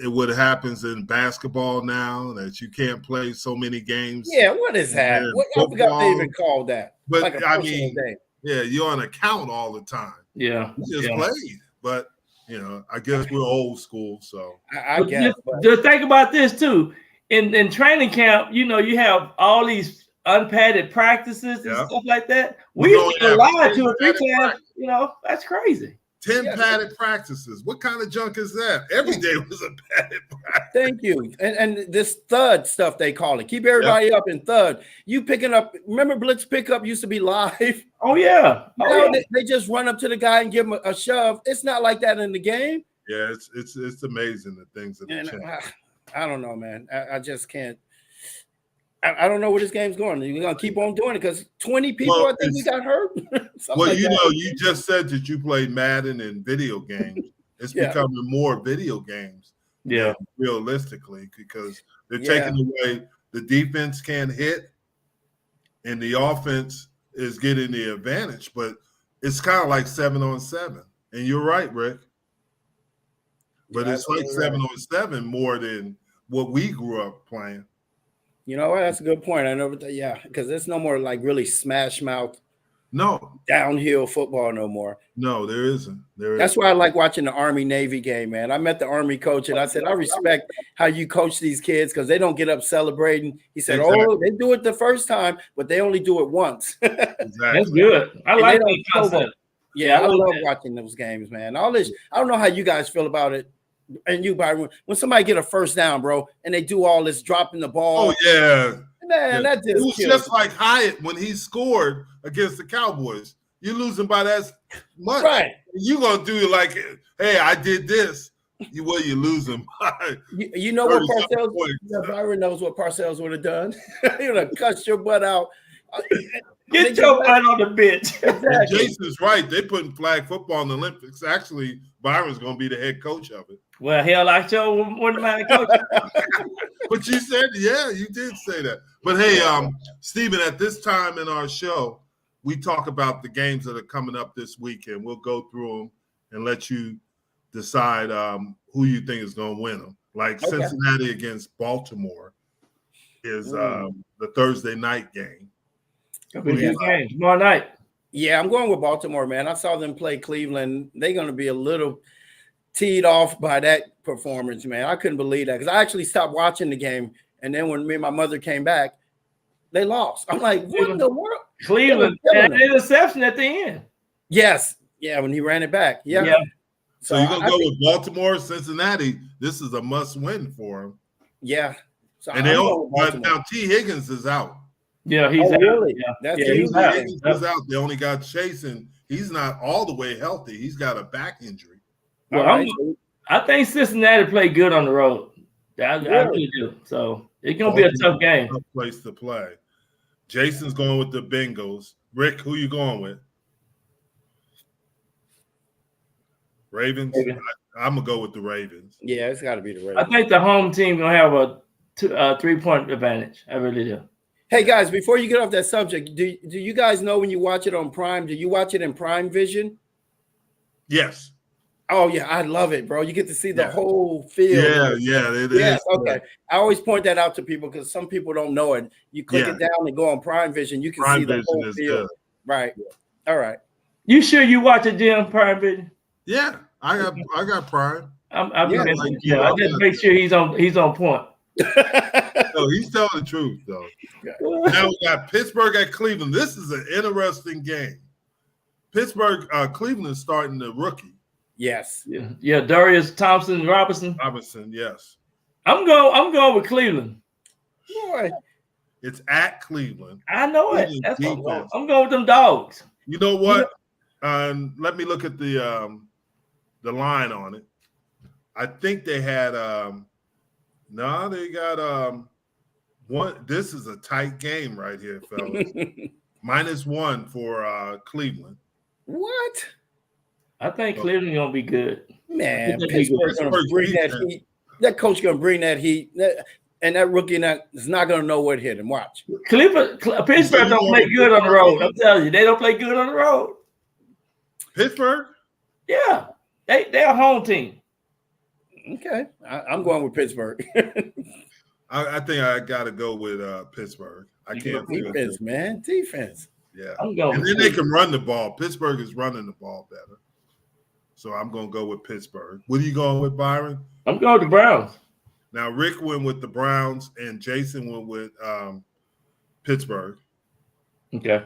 What happens in basketball now that you can't play so many games. Yeah, what is that? I forgot they even called that. But like I mean, yeah, you're on account all the time. Yeah, you just played, but. You know, I guess we're old school, so I guess. Just think about this too. In training camp, you know, you have all these unpadded practices and stuff like that. We used to lie 2 or 3 times. You know, that's crazy. 10 padded practices. What kind of junk is that? Every day was a padded practice. Thank you. And this thud stuff they call it. Keep everybody up in thud. You picking up. Remember, blitz pickup used to be live. Oh yeah. They just run up to the guy and give him a shove. It's not like that in the game. Yeah, it's amazing the things that have changed. I don't know, man. I just can't. I don't know where this game's going. You're gonna keep on doing it because 20 people, I think, we got hurt. Well, you know, you just said that you played Madden and video games. It's becoming more video games. Yeah, realistically, because they're taking away the defense can't hit, and the offense is getting the advantage. But it's kind of like 7-on-7, and you're right, Rick. But it's like 7-on-7 more than what we grew up playing. You know what? That's a good point. I never thought, because there's no more like really smash mouth, downhill football no more. No, there isn't. That's why I like watching the Army-Navy game, man. I met the Army coach and I said, I respect how you coach these kids because they don't get up celebrating. He said, they do it the first time, but they only do it once. Exactly. That's good. I like that concept. Yeah, I love watching those games, man. All this, I don't know how you guys feel about it. And you, Byron, when somebody get a first down, bro, and they do all this dropping the ball. Oh, yeah. Man, that just it was just like Hyatt when he scored against the Cowboys. You're losing by that much. Right. You're going to do like, hey, I did this. You're losing by. You know what Parcells, Byron knows what Parcells would have done. He would have cut your butt out. Get your butt on the bench. Exactly. Jason's right. They're putting flag football in the Olympics. Actually, Byron's going to be the head coach of it. Well, hell, I sure wouldn't mind coaching. But you said, you did say that. But hey, Stephen, at this time in our show, we talk about the games that are coming up this weekend. We'll go through them and let you decide who you think is going to win them. Like Cincinnati against Baltimore is the Thursday night game. Tomorrow night. Yeah, I'm going with Baltimore, man. I saw them play Cleveland. They're going to be a little teed off by that performance, man. I couldn't believe that because I actually stopped watching the game. And then when me and my mother came back, they lost. I'm like, what in the world? Cleveland had an interception at the end. Yes. Yeah, when he ran it back. Yeah. So you're going to go with Baltimore, Cincinnati. This is a must win for them. Yeah. So and now T. Higgins is out. Yeah, he's out. Really? Yeah. He's out. They only got Chase, and he's not all the way healthy. He's got a back injury. Well, I think Cincinnati played good on the road. I really do. So it's going to be a tough game. Tough place to play. Jason's going with the Bengals. Rick, who you going with? Ravens? I'm going to go with the Ravens. Yeah, it's got to be the Ravens. I think the home team going to have a 3-point advantage. I really do. Hey, guys, before you get off that subject, do you guys know when you watch it on Prime, do you watch it in Prime Vision? Yes. Oh, yeah, I love it, bro. You get to see the whole field. Yeah, it is. Okay. I always point that out to people because some people don't know it. You click it down and go on Prime Vision, you can see the whole field. Good. Right. All right. You sure you watch it, Jim, Prime Vision? Yeah. I got Prime. I just make sure he's on point. No, he's telling the truth though. Now we got Pittsburgh at Cleveland. This is an interesting game. Pittsburgh, Cleveland is starting the rookie. Yes. Yeah. Darius Robinson, yes. I'm going with Cleveland. Boy. It's at Cleveland. I know it. That's what I'm going with them dogs. You know what? Let me look at the line on it. I think they had they got one. This is a tight game right here, fellas. -1 for Cleveland. What? I think Cleveland gonna be good. Man, Pittsburgh's gonna bring that heat. That coach gonna bring that heat. And that rookie is not going to know what hit him. Watch. Pittsburgh don't play good on the road. I'm telling you, they don't play good on the road. Pittsburgh? Yeah, they're a home team. Okay, I'm going with Pittsburgh. I think I got to go with Pittsburgh. I can't. Defense, man, defense. Yeah, I'm going. And then they can run the ball. Pittsburgh is running the ball better, so I'm going to go with Pittsburgh. What are you going with, Byron? I'm going with the Browns. Now, Rick went with the Browns, and Jason went with Pittsburgh. Okay.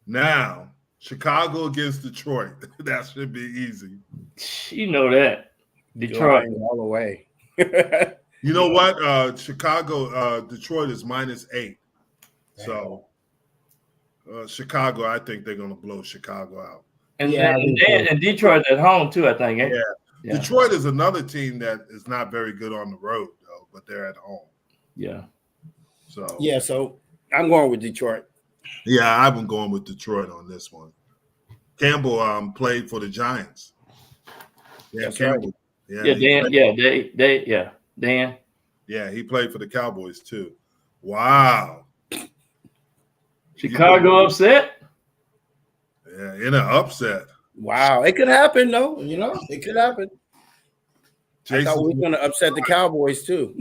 Now, Chicago against Detroit. That should be easy. You know that. Detroit. All the way. You know what? Detroit is -8. So, Chicago, I think they're going to blow Chicago out. And Detroit at home, too, I think. Yeah. Detroit is another team that is not very good on the road, though, but they're at home. Yeah. So I'm going with Detroit. Yeah, I've been going with Detroit on this one. Campbell played for the Giants. Yeah, That's Campbell. Right. Yeah, Dan. Yeah, he played for the Cowboys too. Wow. Chicago upset? Yeah, in an upset. Wow, it could happen though. You know, it could happen. I thought we were going to upset the Cowboys too.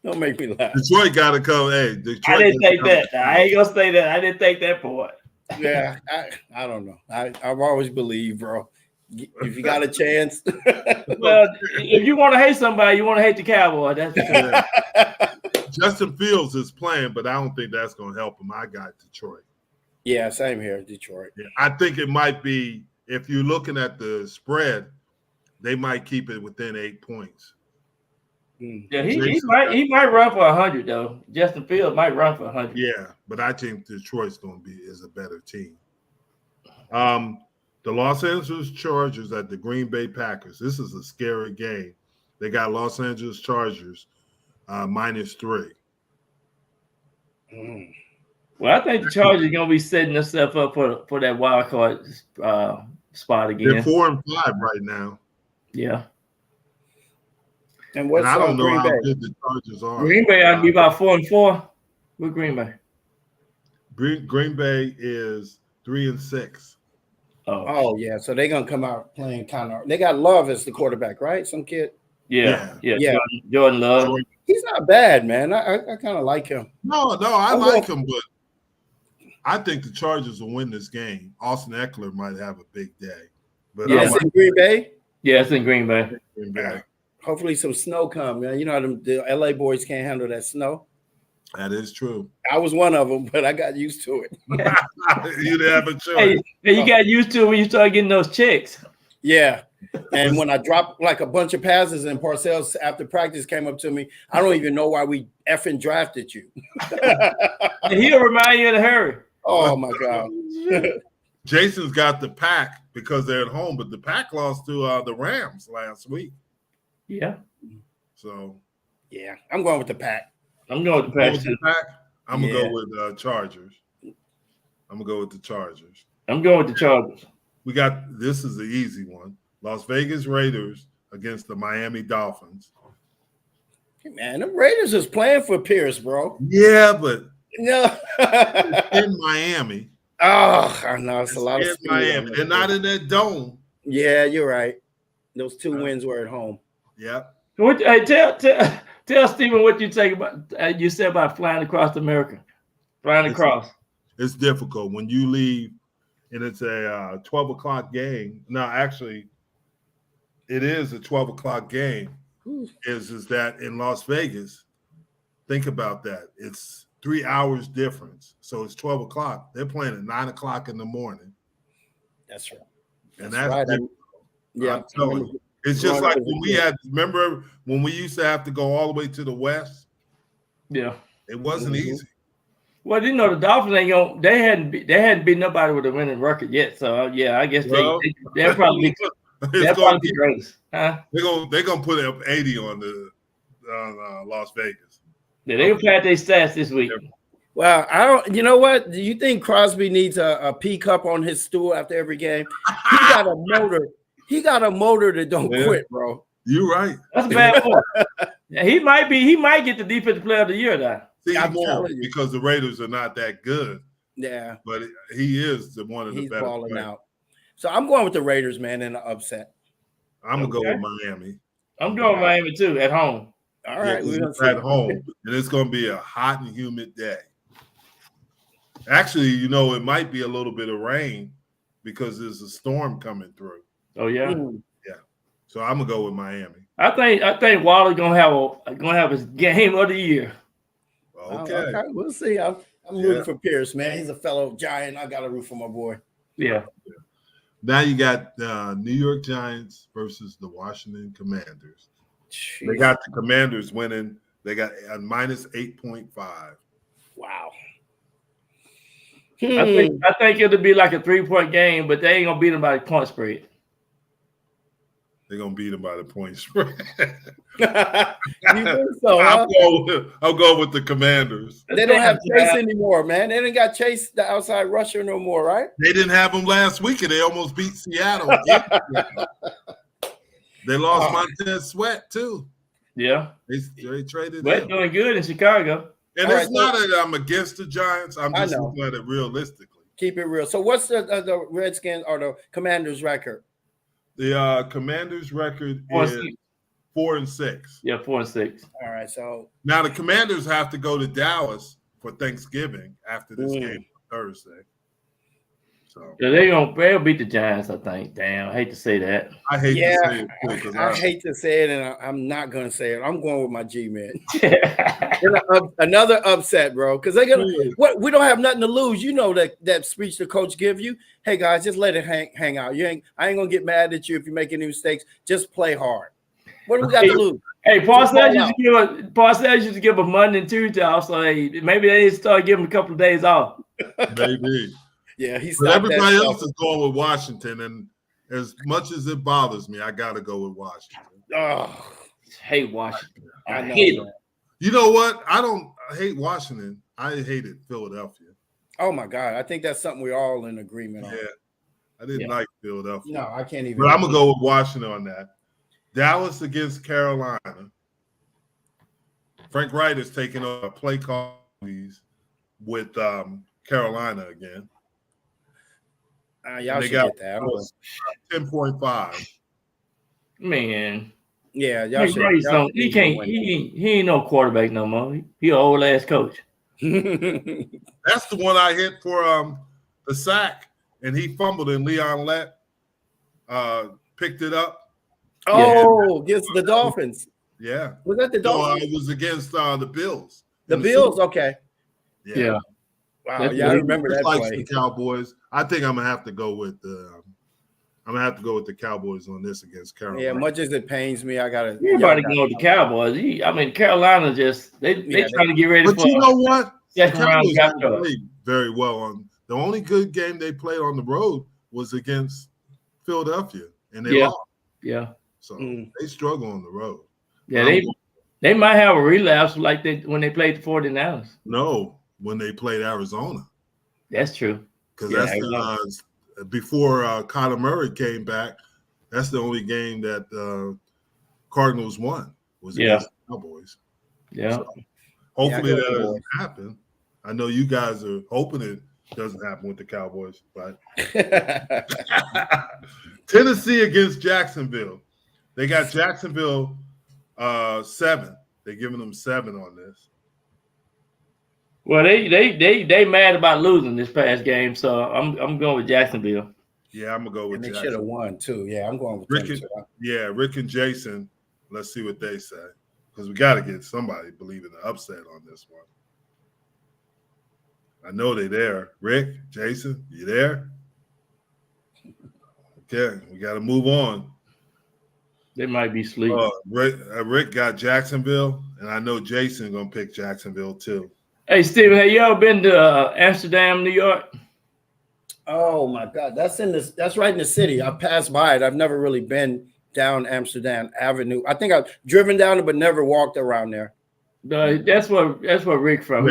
Don't make me laugh. Detroit got to come. Hey, Detroit. I didn't take that. I ain't gonna say that. I didn't take that part. Yeah, I don't know. I've always believed, bro. If you got a chance. Well, if you want to hate somebody, you want to hate the Cowboy. That's true. Justin Fields is playing, but I don't think that's going to help him. I got Detroit. Yeah, same here, Detroit. Yeah, I think it might be, if you're looking at the spread, they might keep it within 8 points. Yeah, he might run for 100 though. Justin Fields might run for 100. Yeah, but I think Detroit's going to is a better team. The Los Angeles Chargers at the Green Bay Packers. This is a scary game. They got Los Angeles Chargers -3. Well, I think the Chargers are going to be setting themselves up for that wild card spot again. They're 4-5 right now. Yeah. And what's I don't know Green how Bay? good the Chargers are. Green Bay ought to be about 4-4. With Green Bay. Green Bay is 3-6. Oh yeah, so they're gonna come out playing kind of. They got Love as the quarterback, right? Some kid. Yeah. Jordan Love. He's not bad, man. I kind of like him. No, I like him, but I think the Chargers will win this game. Austin Eckler might have a big day. But it's in Green Bay. Yeah, it's in Green Bay. Hopefully, some snow come. Man. You know how the LA boys can't handle that snow. That is true. I was one of them, but I got used to it. You didn't have a choice. Hey, you got used to it when you started getting those checks. Yeah. And when I dropped like a bunch of passes and Parcells after practice came up to me, I don't even know why we effing drafted you. And he'll remind you in a hurry. Oh, my God. Jason's got the Pack because they're at home, but the Pack lost to the Rams last week. Yeah. So. Yeah, I'm going with the Pack. I'm going with the Pack. I'm going to go with Chargers. I'm going to go with the Chargers. I'm going with the Chargers. We got, this is the easy one. Las Vegas Raiders against the Miami Dolphins. Hey man, the Raiders is playing for Pierce, bro. Yeah, but no. in Miami. Oh, I know it's a lot of Miami. They're not in that dome. Yeah, you're right. Those 2 wins were at home. Yeah. Tell Stephen what you think about. You said about flying across America, flying across. it's difficult when you leave and it's a 12 o'clock game. No, actually, it is a 12 o'clock game. Is that in Las Vegas? Think about that. It's 3 hours difference. So it's 12 o'clock. They're playing at 9 o'clock in the morning. That's right. And that's right. Yeah, I'm telling you. It's just like when we had, remember when we used to have to go all the way to the West? Yeah. It wasn't easy. Well, you know, the Dolphins ain't gonna. They hadn't beat nobody with a winning record yet. So yeah, I guess they'll probably be great. Huh? They're gonna put up 80 on Las Vegas. Yeah, they'll pad their stats this week. Well, I don't. You know what? Do you think Crosby needs a pea cup on his stool after every game? He got a motor. He got a motor that don't quit, bro. You're right. That's a bad one. Yeah, he might get the defensive player of the year though. See, because the Raiders are not that good. Yeah, but he is one of the better. He's balling out. So I'm going with the Raiders, man, in an upset. I'm gonna go with Miami. I'm going with Miami too at home. All right, we're at home, and it's gonna be a hot and humid day. Actually, you know, it might be a little bit of rain because there's a storm coming through. Oh yeah, yeah. So I'm gonna go with Miami. I think Waller's gonna have his game of the year. Okay. We'll see. I'm rooting for Pierce, man. He's a fellow Giant. I got to root for my boy. Yeah. Now you got New York Giants versus the Washington Commanders. Jeez. They got the Commanders winning. They got a minus 8.5. Wow. I think it'll be like a 3-point game, but they ain't gonna beat them by the point spread. They're gonna beat them by the point spread. You think so? Huh? I'll go with the Commanders. They don't have Chase anymore, man. They didn't got Chase, the outside rusher, no more, right? They didn't have him last week, and they almost beat Seattle. They lost Montez Sweat too. Yeah, they traded. Sweat doing good in Chicago. And it's not that I'm against the Giants. I'm just looking at it realistically. Keep it real. So what's the Redskins or the Commanders' record? The Commanders' record is 4-6. Yeah, 4-6. All right. So now the Commanders have to go to Dallas for Thanksgiving after this game on Thursday. So yeah, they'll beat the Giants, I think. Damn, I hate to say that. I hate to say it too, I hate to say it, and I'm not going to say it. I'm going with my G man. Another upset, bro. Because they're gonna. What we don't have nothing to lose. You know that speech the coach give you. Hey guys, just let it hang out. I ain't gonna get mad at you if you make any mistakes. Just play hard. What do we got to lose? Hey, Parcells used to give a Monday and Tuesday off, so maybe they need to start giving a couple of days off. Maybe. Yeah, but everybody else is going with Washington, and as much as it bothers me, I got to go with Washington. Oh, hate Washington. I hate them. You know what? I hate Washington. I hated Philadelphia. Oh my God, I think that's something we're all in agreement on. Yeah, I didn't like Philadelphia. No, I can't even. But I'm gonna go with Washington on that. Dallas against Carolina. Frank Wright is taking a play call with Carolina again. Y'all should get that. 10.5. Man. Yeah, y'all should. He ain't no quarterback no more. He an old ass coach. That's the one I hit for the sack, and he fumbled, and Leon Lett picked it up. Oh, against the Dolphins. Yeah. Was that the Dolphins? No, it was against the Bills. The Bills, okay. Yeah. Wow, yeah, I remember that play. The Cowboys. I think I'm gonna have to go with the Cowboys on this against Carolina. Yeah, much as it pains me, I gotta. Everybody go with the Cowboys. Carolina just they trying to get ready. But you know what? The Cowboys played very well on. The only good game they played on the road was against Philadelphia, and they lost. Yeah. So they struggle on the road. Yeah, they might have a relapse like when they played the 49ers. No, when they played Arizona. That's true. Because that's before Kyler Murray came back, that's the only game that Cardinals won was against the Cowboys. Yeah. So hopefully that doesn't happen. I know you guys are hoping it doesn't happen with the Cowboys, but Tennessee against Jacksonville. They got Jacksonville 7. They're giving them 7 on this. Well, they mad about losing this past game, so I'm going with Jacksonville. Yeah, I'm gonna go with And they Jackson. should have won too. Yeah, I'm going with Rick them and, too. yeah, Rick and Jason. Let's see what they say, because we got to get somebody believing the upset on this one. I know they're there. Rick, Jason, you there? Okay, we got to move on. They might be sleeping. Rick got Jacksonville, and I know Jason gonna pick Jacksonville too. Hey, Steven, have you ever been to Amsterdam, New York? Oh my God, that's right in the city. I passed by it. I've never really been down Amsterdam Avenue. I think I've driven down it, but never walked around there. That's where Rick from.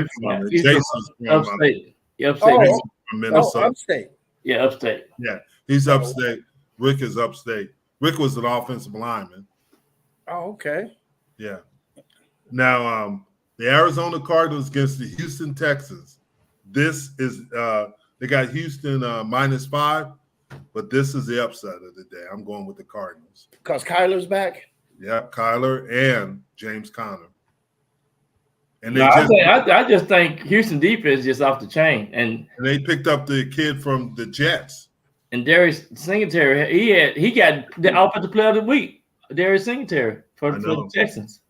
He's Jason's from upstate. Upstate. Oh, from Minnesota. Upstate. Yeah, upstate. Yeah, he's upstate. Rick is upstate. Rick was an offensive lineman. Oh, okay. Yeah. Now, the Arizona Cardinals against the Houston Texans. This is they got Houston -5, but this is the upset of the day. I'm going with the Cardinals. Because Kyler's back? Yeah, Kyler and James Conner. And they I just think Houston defense is just off the chain. And they picked up the kid from the Jets. And Darius Singletary, he got the offensive player of the week. Darius Singletary for the Texans.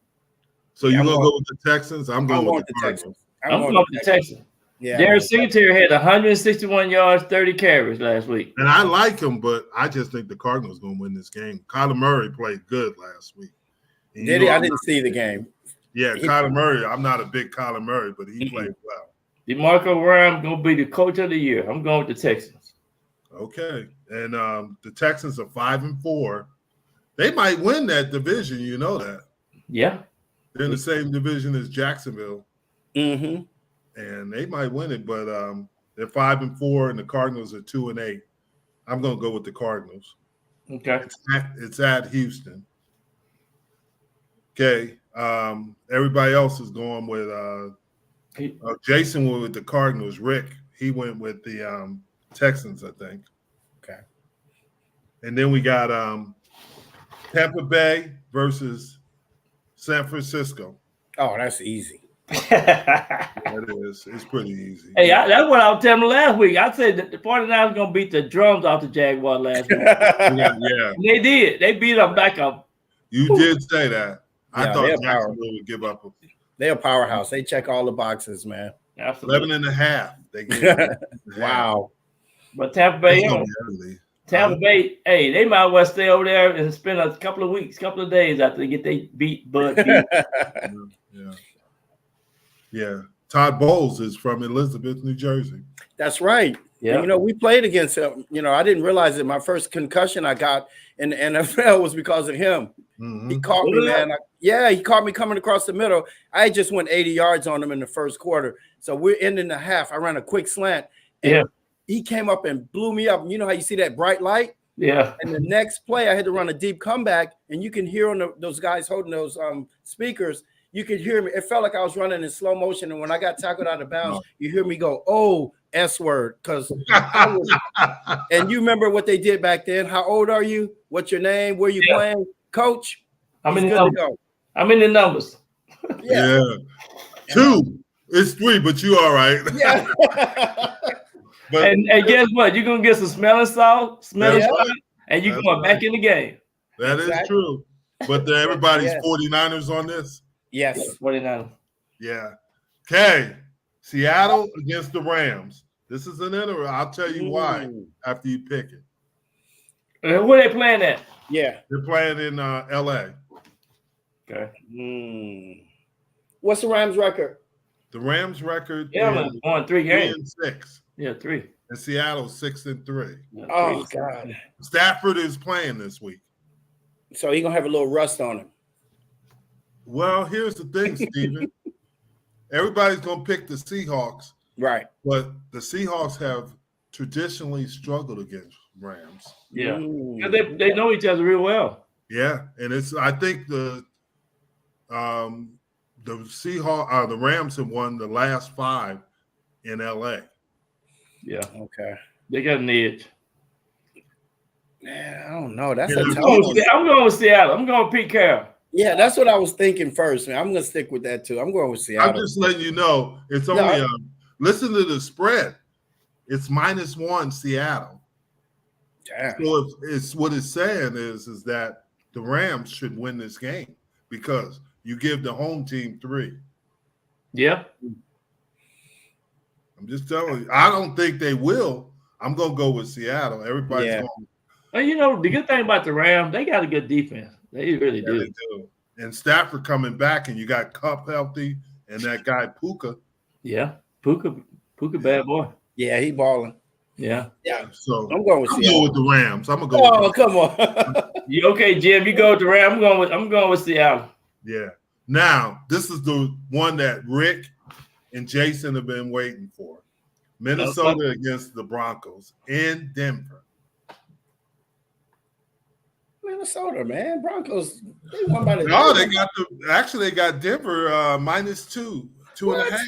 So you're gonna go with the Texans? I'm going with the Cardinals. I'm going with the Texans. Yeah. Darius Singletary had 161 yards, 30 carries last week. And I like him, but I just think the Cardinals gonna win this game. Kyler Murray played good last week. And Did he? I didn't see the game. Yeah, Kyler Murray. I'm not a big Kyler Murray, but he played well. DeMarco Ryan gonna be the coach of the year. I'm going with the Texans. Okay, and the Texans are 5-4. They might win that division. You know that. Yeah, they're in the same division as Jacksonville, and they might win it. But they're 5-4, and the Cardinals are 2-8. I'm gonna go with the Cardinals. Okay, it's at Houston. Okay, everybody else is going with Jason went with the Cardinals. Rick, he went with the Texans, I think. Okay. And then we got Tampa Bay versus San Francisco. Oh, that's easy. It is. It's pretty easy. Hey, that's what I was telling them last week. I said that the 49ers going to beat the drums off the Jaguars last week. Yeah. They did. They beat them back up. You did say that. I thought Jacksonville would give up. They're a powerhouse. They check all the boxes, man. Absolutely. 11.5. They get wow. But Tampa Bay, hey, they might well stay over there and spend a couple of weeks, couple of days after they get they beat Bud. Yeah. Todd Bowles is from Elizabeth, New Jersey. That's right. Yeah. And, we played against him. I didn't realize that my first concussion I got in the NFL was because of him. Mm-hmm. He caught me, man. He caught me coming across the middle. I just went 80 yards on him in the first quarter. So we're ending the half. I ran a quick slant. And he came up and blew me up. You know how you see that bright light? Yeah. And the next play, I had to run a deep comeback, and you can hear on those guys holding those speakers, you could hear me. It felt like I was running in slow motion, and when I got tackled out of bounds, you hear me go, "Oh, S word," because and you remember what they did back then. How old are you? What's your name? Where you playing? Coach? I'm in the numbers. Yeah. 2. It's 3, but you all right. Yeah. But, and guess what? You're gonna get some smelling salt, and you're going back in the game. That is true. But everybody's 49ers on this. Yes. 49ers. Yeah. Okay. Seattle against the Rams. This is an interim. I'll tell you why after you pick it. Where they playing at? Yeah. They're playing in LA. Okay. What's the Rams record? The Rams record is won 3 games. 3-6. Yeah, 3. And Seattle 6-3. Oh God. Stafford is playing this week. So he's gonna have a little rust on him. Well, here's the thing, Steven. Everybody's gonna pick the Seahawks. Right. But the Seahawks have traditionally struggled against Rams. Yeah. They know each other real well. Yeah. And I think the Seahawks the Rams have won the last 5 in LA. Yeah. Okay. They got an edge. Yeah, I don't know. That's I'm going with Seattle. I'm going with Pete Carroll. Yeah, that's what I was thinking first, man. I'm going to stick with that too. I'm going with Seattle. I'm just letting you know it's only listen to the spread. It's -1 Seattle. Damn. So it's what it's saying is that the Rams should win this game because you give the home team 3. Yeah. I'm just telling you. I don't think they will. I'm gonna go with Seattle. Everybody's going. Well, you know, the good thing about the Rams, they got a good defense. They really do. They do. And Stafford coming back, and you got Cup healthy, and that guy Puka. Yeah, Puka, bad boy. Yeah, he balling. Yeah. So I'm going with Seattle. Go with the Rams. I'm gonna go. Oh, come on. You okay, Jim? You go with the Rams. I'm going with Seattle. Yeah. Now this is the one that Rick and Jason have been waiting for. Minnesota against the Broncos in Denver. Minnesota, man. Broncos, they won by the No, they got Denver -2, 2.5.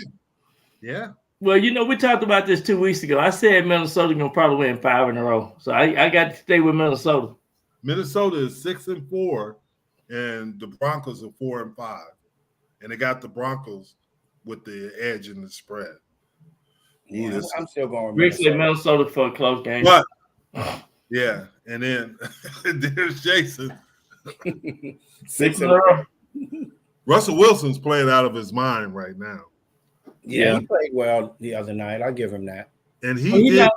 Yeah. Well, you know, we talked about this 2 weeks ago. I said Minnesota gonna probably win 5 in a row. So I got to stay with Minnesota. Minnesota is 6-4, and the Broncos are 4-5. And they got the Broncos with the edge in the spread. Yeah, I'm still going with Rick said Minnesota for a close game. But yeah, and then there's Jason. 6 in a row. Russell Wilson's playing out of his mind right now. Yeah, he played well the other night. I'll give him that. And he did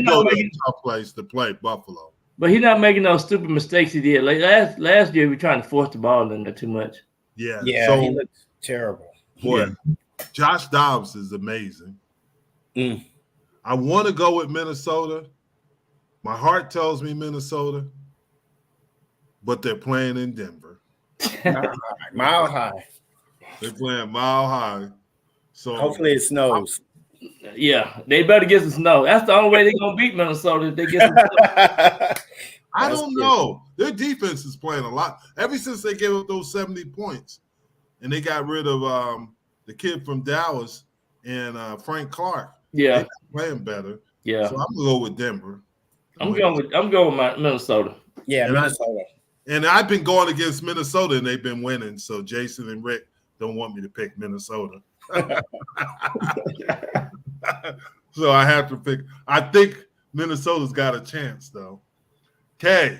go to a tough place to play, Buffalo. But he's not making those stupid mistakes he did. Like last year, we were trying to force the ball in there too much. Yeah, so, he looks terrible. Boy, Josh Dobbs is amazing. I want to go with Minnesota. My heart tells me Minnesota, but they're playing in Denver. Mile high. They're playing mile high. So hopefully it snows. Yeah, they better get some snow. That's the only way they're gonna beat Minnesota. If they get some snow. I don't know. Their defense is playing a lot. Ever since they gave up those 70 points, and they got rid of the kid from Dallas and Frank Clark. Yeah, they're playing better. Yeah, so I'm gonna go with Denver. I'm going with my Minnesota. Yeah, Minnesota. And I've been going against Minnesota, and they've been winning. So Jason and Rick don't want me to pick Minnesota. So I have to pick. I think Minnesota's got a chance, though. Okay,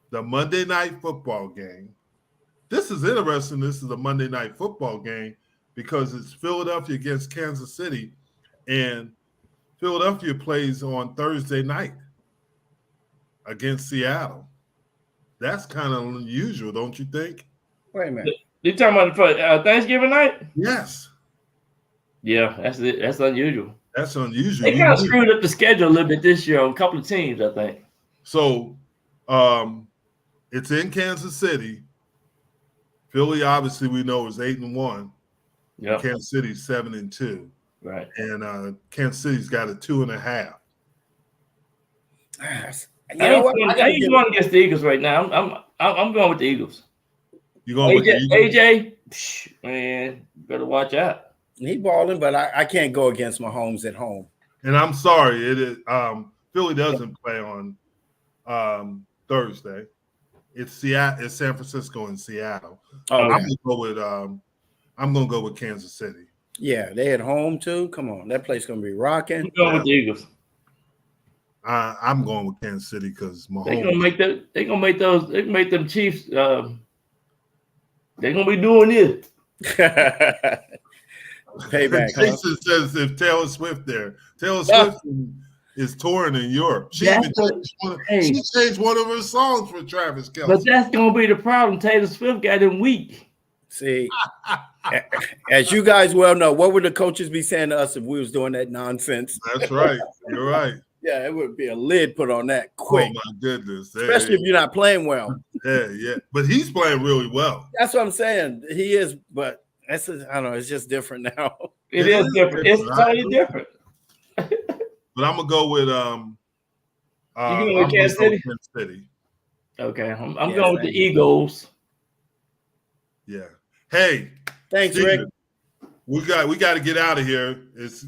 the Monday Night Football game. This is interesting. This is a Monday Night Football game because it's Philadelphia against Kansas City, and Philadelphia plays on Thursday night against Seattle. That's kind of unusual, don't you think? Wait a minute. You talking about for Thanksgiving night? Yes. Yeah, that's it. That's unusual. That's unusual. They kind of screwed up the schedule a little bit this year on a couple of teams, I think. So it's in Kansas City. Philly, obviously, we know is 8-1. Yeah. Kansas City's 7-2. Right. And Kansas City's got a 2.5. I ain't going against the Eagles right now. I'm going with the Eagles. You going with the Eagles? AJ, man, better watch out. He balling, but I can't go against Mahomes at home. And I'm sorry, it is Philly doesn't play on Thursday. It's Seattle, it's San Francisco and Seattle. Oh, I'm gonna go with Kansas City. Yeah, they at home too. Come on, that place gonna be rocking. I'm going with the Eagles. I'm going with Kansas City because Mahomes. They gonna make them Chiefs. They're gonna be doing this. Payback. Jason says if Taylor Swift there. Taylor Swift is touring in Europe. She changed one of her songs for Travis Kelce. But that's gonna be the problem. Taylor Swift got him weak. See, as you guys well know, what would the coaches be saying to us if we was doing that nonsense? That's right. You're right. Yeah, it would be a lid put on that quick. Oh my goodness. Especially if you're not playing well. Yeah. But he's playing really well. That's what I'm saying. He is, but I don't know, it's just different now. It is different. It's totally different. But I'm gonna go with you going with Kansas City. Okay, I'm going with the Eagles. Yeah. Hey, thanks, Steven, Rick. We got to get out of here.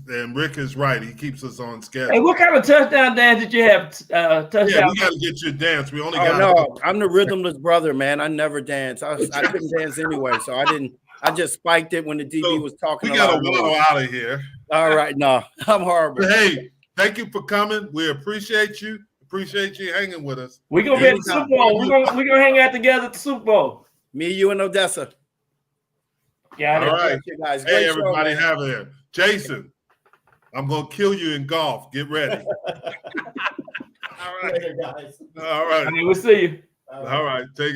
And Rick is right. He keeps us on schedule. Hey, what kind of touchdown dance did you have? Touchdown. Yeah, we got to get you a dance. We only got. Oh, no, I'm the rhythmless brother, man. I never dance. I couldn't dance anyway, so I didn't. I just spiked it when the DB was talking. We got to waddle out of here. All right, no, I'm horrible. Hey, thank you for coming. We appreciate you. Appreciate you hanging with us. We're gonna be at the Super Bowl. We're gonna hang out together at the Super Bowl. Me, you, and Odessa. Yeah. All right. You guys. Hey, Great everybody, show, have it. Jason, I'm gonna kill you in golf. Get ready. All right, Later, guys. all right. I mean, we'll see you. All right. Take it easy.